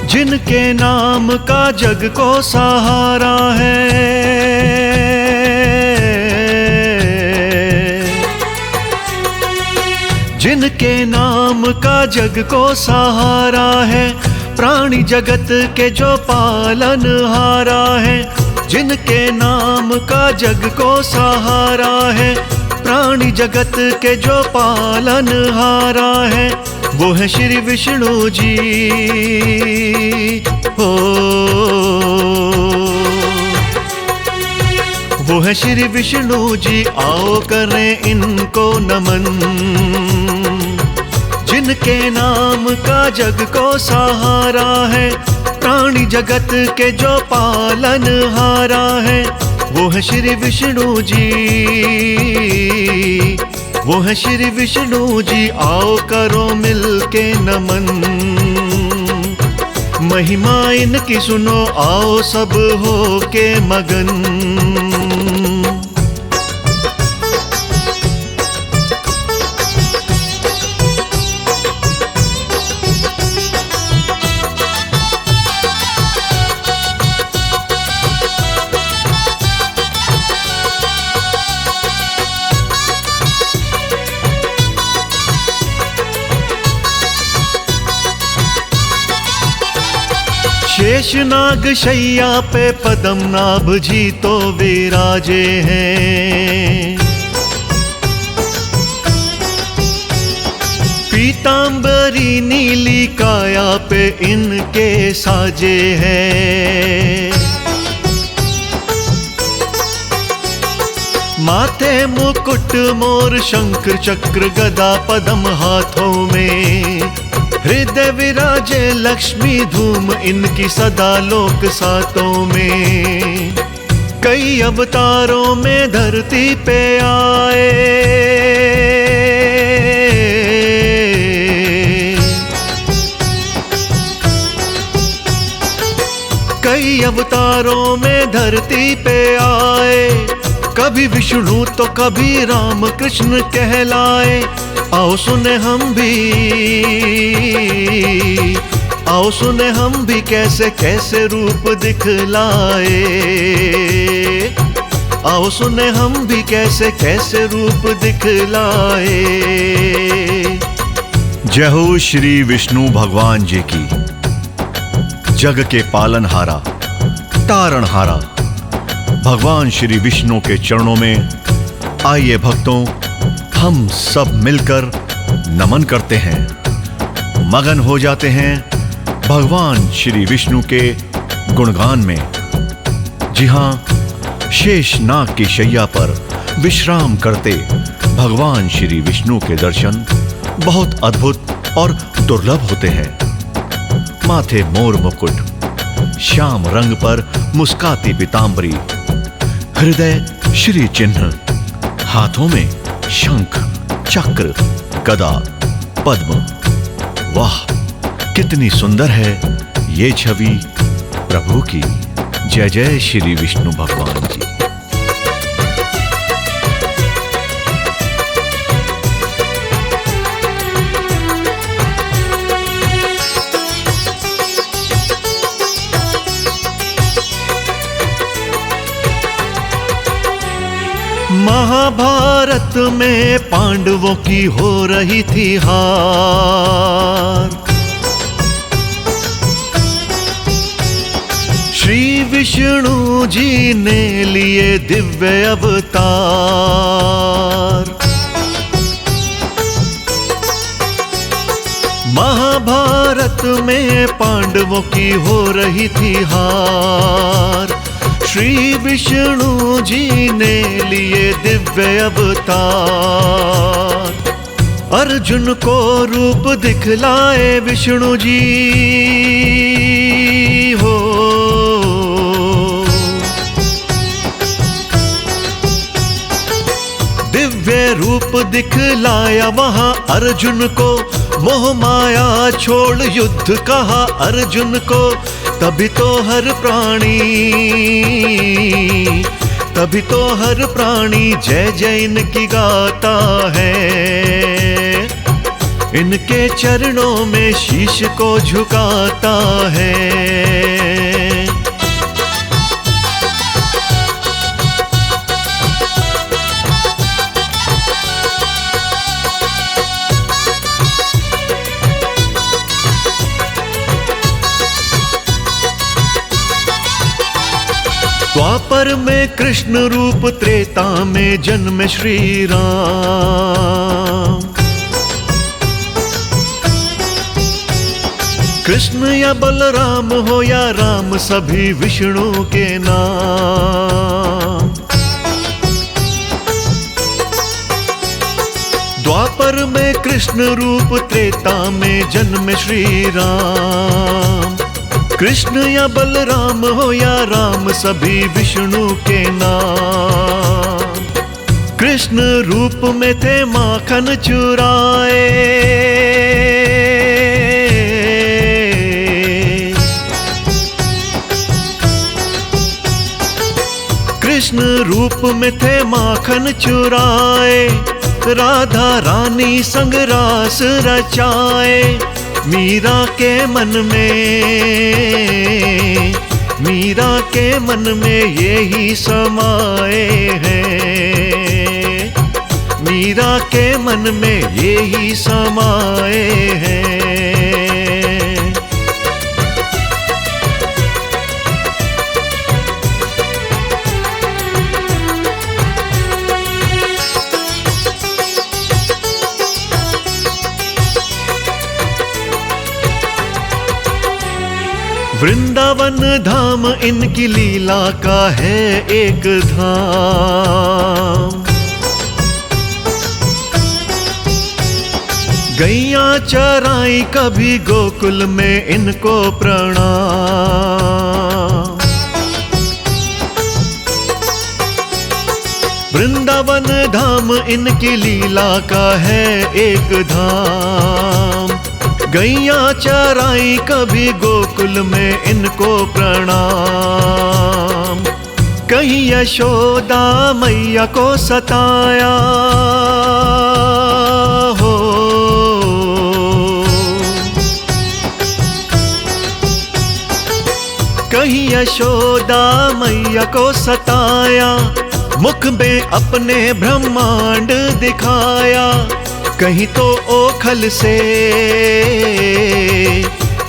जिनके नाम का जग को सहारा है, जिनके नाम का जग को सहारा है, प्राणी जगत के जो पालनहारा है। जिनके नाम का जग को सहारा है, प्राणी जगत के जो पालनहारा है, वो है श्री विष्णु जी। हो वो है श्री विष्णु जी, आओ करें इनको नमन। जिनके नाम का जग को सहारा है, प्राणी जगत के जो पालनहारा है, वो है श्री विष्णु जी। वो है श्री विष्णु जी, आओ करो मिलके नमन। महिमा इनकी सुनो, आओ सब हो के मगन। शेषनाग शैया पे पद्मनाभ जी तो विराजे हैं। पीतांबरी नीली काया पे इनके साजे हैं। माथे मुकुट मोर शंख चक्र गदा पद्म हाथों में, हृदय विराजे लक्ष्मी धूम इनकी सदा लोक सातों में। कई अवतारों में धरती पे आए, कई अवतारों में धरती पे आए। कभी विष्णु तो कभी राम कृष्ण कहलाए। आओ सुने हम भी, आओ सुने हम भी कैसे कैसे रूप दिखलाए। आओ सुने हम भी कैसे कैसे रूप दिखलाए। जय हो श्री विष्णु भगवान जी की, जग के पालनहारा, तारणहारा भगवान श्री विष्णु के चरणों में आइए भक्तों, हम सब मिलकर नमन करते हैं, मगन हो जाते हैं भगवान श्री विष्णु के गुणगान में। जी हां, शेषनाग की शैया पर विश्राम करते भगवान श्री विष्णु के दर्शन बहुत अद्भुत और दुर्लभ होते हैं। माथे मोर मुकुट, श्याम रंग पर मुस्काती पीतांबरी, हृदय श्री चिन्ह, हाथों में शंख, चक्र, गदा, पद्म। वाह, कितनी सुंदर है ये छवि प्रभु की। जय जय श्री विष्णु भगवान जी। महाभारत में पांडवों की हो रही थी हार। श्री विष्णु जी ने लिए दिव्य अवतार। महाभारत में पांडवों की हो रही थी हार। श्री विष्णु जी ने लिए दिव्य अवतार। अर्जुन को रूप दिखलाए विष्णु जी हो। दिव्य रूप दिखलाया वहां अर्जुन को, मोह माया छोड़ युद्ध कहा अर्जुन को। तभी तो हर प्राणी जय जय इनकी गाता है। इनके चरणों में शीश को झुकाता है। द्वापर में कृष्ण रूप, त्रेता में जन्म श्री राम। कृष्ण या बलराम हो या राम, सभी विष्णु के नाम। द्वापर में कृष्ण रूप, त्रेता में जन्म श्री राम। कृष्ण या बलराम हो या राम, सभी विष्णु के नाम। कृष्ण रूप में थे माखन चुराए। कृष्ण रूप में थे माखन चुराए। राधा रानी संग रास रचाए। मीरा के मन में यही समाए हैं। मीरा के मन में यही समाए हैं। वृंदावन धाम इनकी लीला का है एक धाम। गैया चराई कभी गोकुल में इनको प्रणाम। वृंदावन धाम इनकी लीला का है एक धाम। गैया चराई कभी गोकुल में इनको प्रणाम। कहीं यशोदा मैया को सताया हो। कहीं यशोदा मैया को सताया। मुख में अपने ब्रह्मांड दिखाया। कहीं तो ओखल से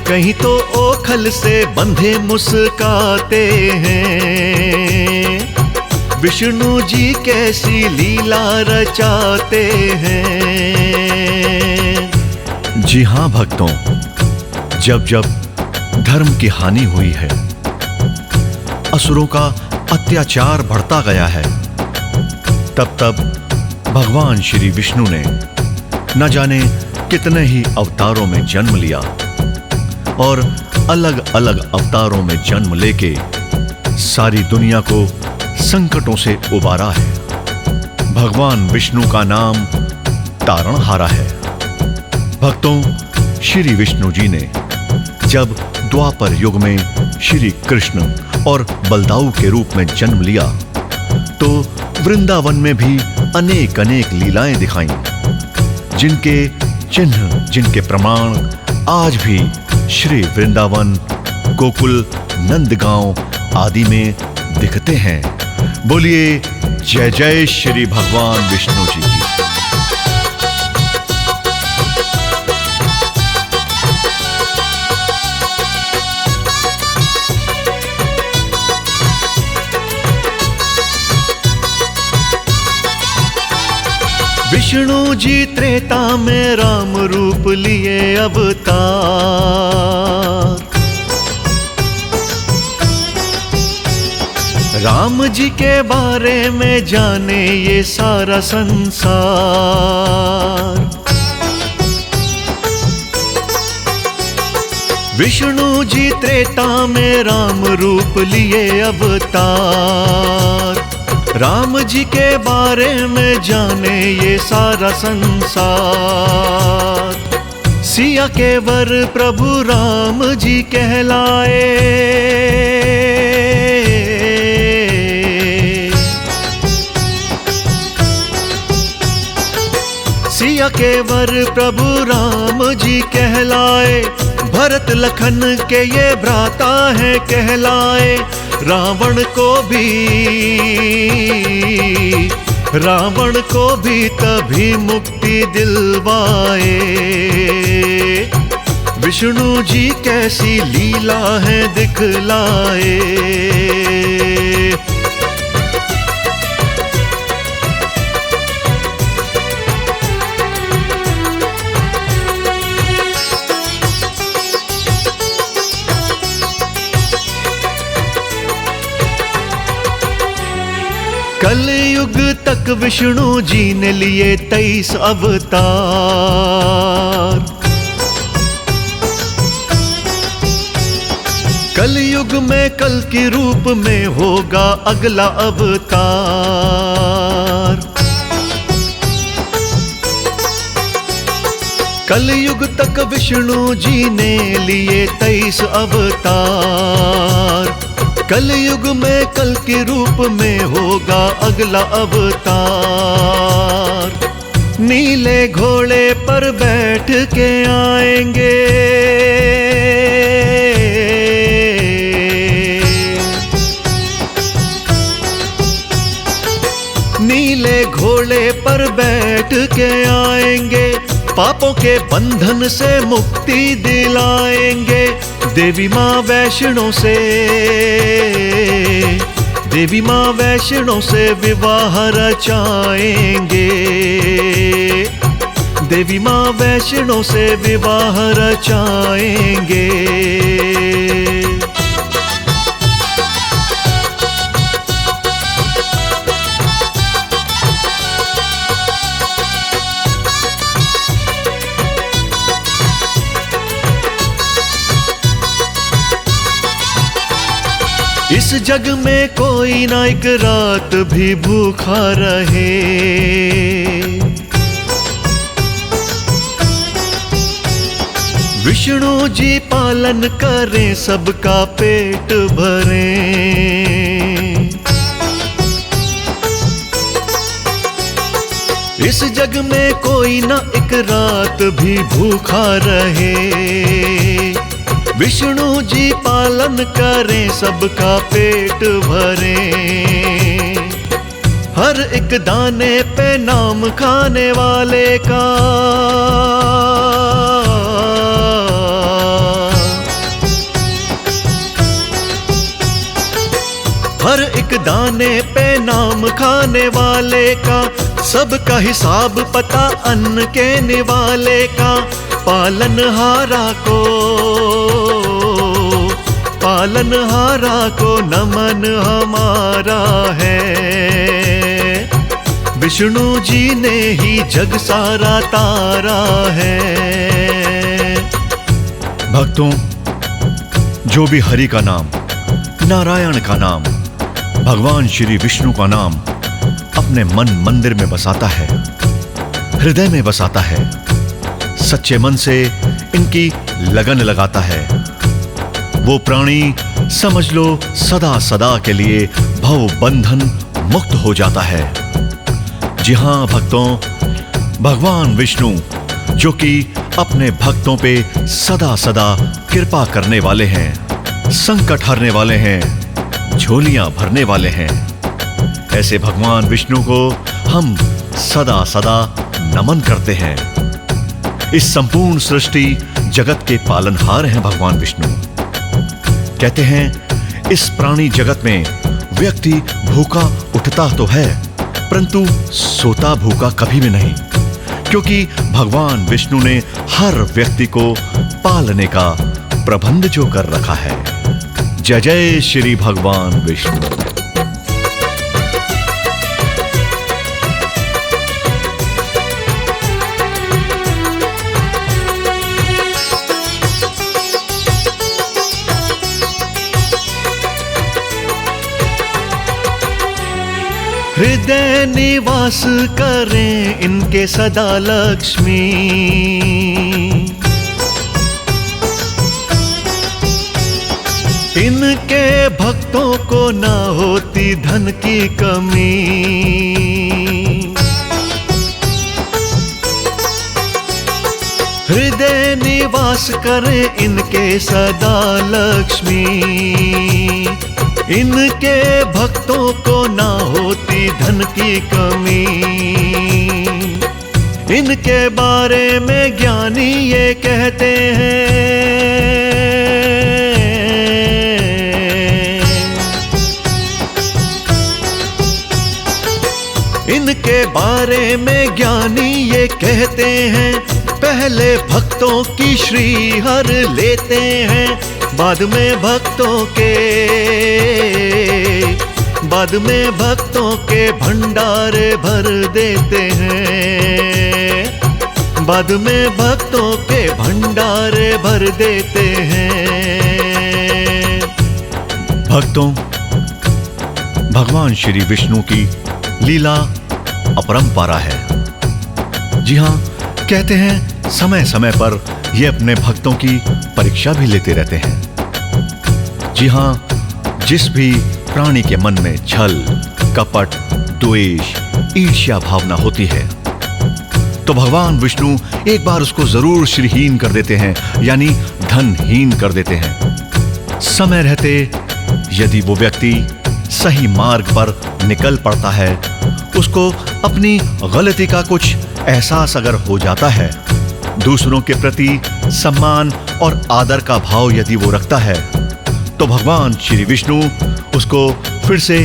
कहीं तो ओखल से बंधे मुस्काते हैं। विष्णु जी कैसी लीला रचाते हैं। जी हाँ भक्तों, जब जब धर्म की हानि हुई है, असुरों का अत्याचार बढ़ता गया है, तब तब भगवान श्री विष्णु ने न जाने कितने ही अवतारों में जन्म लिया और अलग अलग अवतारों में जन्म लेके सारी दुनिया को संकटों से उबारा है। भगवान विष्णु का नाम तारणहारा है। भक्तों, श्री विष्णु जी ने जब द्वापर युग में श्री कृष्ण और बलदाऊ के रूप में जन्म लिया तो वृंदावन में भी अनेक अनेक लीलाएं दिखाईं, जिनके चिन्ह, जिनके प्रमाण आज भी श्री वृंदावन, गोकुल, नंदगांव आदि में दिखते हैं। बोलिए जय जय श्री भगवान विष्णु जी की। विष्णु जी त्रेता में राम रूप लिए अवतार। राम जी के बारे में जाने ये सारा संसार। विष्णु जी त्रेता में राम रूप लिए अवतार। राम जी के बारे में जाने ये सारा संसार। सिया के वर प्रभु राम जी कहलाए। सिया के वर प्रभु राम जी कहलाए। भरत लखन के ये भ्राता है कहलाए। रावण को भी तभी मुक्ति दिलवाए। विष्णु जी कैसी लीला है दिखलाए। कलयुग तक विष्णु जी ने लिए 23 अवतार। कलयुग में कल के रूप में होगा अगला अवतार। कलयुग तक विष्णु जी ने लिए 23 अवतार। कलयुग में कल के रूप में होगा अगला अवतार। नीले घोड़े पर बैठ के आएंगे। नीले घोड़े पर बैठ के आएंगे। पापों के बंधन से मुक्ति दिलाएंगे। देवी माँ वैष्णो से विवाह रचाएंगे। देवी माँ वैष्णो से विवाह रचाएंगे। इस जग में कोई ना एक रात भी भूखा रहे। विष्णु जी पालन करें, सबका पेट भरें। इस जग में कोई ना एक रात भी भूखा रहे। विष्णु जी पालन करें, सबका पेट भरें। हर एक दाने पे नाम खाने वाले का एक दाने पे नाम खाने वाले का, सबका हिसाब पता अन्न के निवाले का। पालनहारा को नमन हमारा है। विष्णु जी ने ही जग सारा तारा है। भक्तों, जो भी हरि का नाम, नारायण का नाम, भगवान श्री विष्णु का नाम अपने मन मंदिर में बसाता है, हृदय में बसाता है, सच्चे मन से इनकी लगन लगाता है, वो प्राणी समझ लो सदा सदा के लिए भव बंधन मुक्त हो जाता है। जी हां भक्तों, भगवान विष्णु जो कि अपने भक्तों पे सदा सदा कृपा करने वाले हैं, संकट हरने वाले हैं, झोलियां भरने वाले हैं, ऐसे भगवान विष्णु को हम सदा सदा नमन करते हैं। इस संपूर्ण सृष्टि जगत के पालनहार हैं भगवान विष्णु। कहते हैं इस प्राणी जगत में व्यक्ति भूखा उठता तो है, परंतु सोता भूखा कभी भी नहीं, क्योंकि भगवान विष्णु ने हर व्यक्ति को पालने का प्रबंध जो कर रखा है। जय जय श्री भगवान विष्णु। हृदय निवास करें इनके सदा लक्ष्मी, इनके भक्तों को ना होती धन की कमी। हृदय निवास करें इनके सदा लक्ष्मी, इनके भक्तों को ना होती धन की कमी। इनके बारे में ज्ञानी ये कहते हैं, इनके बारे में ज्ञानी ये कहते हैं, पहले भक्तों की श्री हर लेते हैं, बाद में भक्तों के भंडारे भर देते हैं, बाद में भक्तों के भंडारे भर देते हैं। भक्तों, भगवान श्री विष्णु की लीला अपरंपारा है। जी हां, कहते हैं समय समय पर ये अपने भक्तों की परीक्षा भी लेते रहते हैं। जी हां, जिस भी प्राणी के मन में छल, कपट, द्वेष, ईर्ष्या भावना होती है, तो भगवान विष्णु एक बार उसको जरूर श्रीहीन कर देते हैं, यानी धनहीन कर देते हैं। समय रहते यदि वो व्यक्ति सही मार्ग पर निकल पड़ता है, उसको अपनी गलती का कुछ एहसास अगर हो जाता है, दूसरों के प्रति सम्मान और आदर का भाव यदि वो रखता है, तो भगवान श्री विष्णु उसको फिर से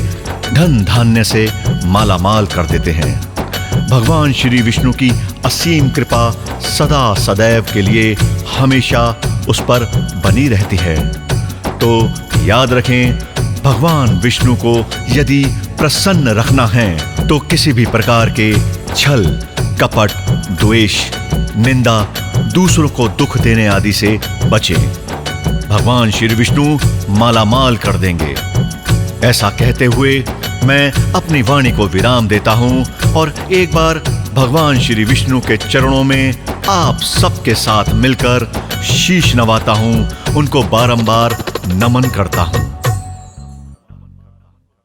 धन धान्य से माला माल कर देते हैं। भगवान श्री विष्णु की असीम कृपा सदा सदैव के लिए हमेशा उस पर बनी रहती है। तो याद रखें, भगवान विष्णु को यदि प्रसन्न रखना है तो किसी भी प्रकार के छल, कपट, द्वेष, निंदा, दूसरों को दुख देने आदि से बचें। भगवान श्री विष्णु मालामाल कर देंगे। ऐसा कहते हुए मैं अपनी वाणी को विराम देता हूं और एक बार भगवान श्री विष्णु के चरणों में आप सबके साथ मिलकर शीश नवाता हूं, उनको बारंबार नमन करता हूं।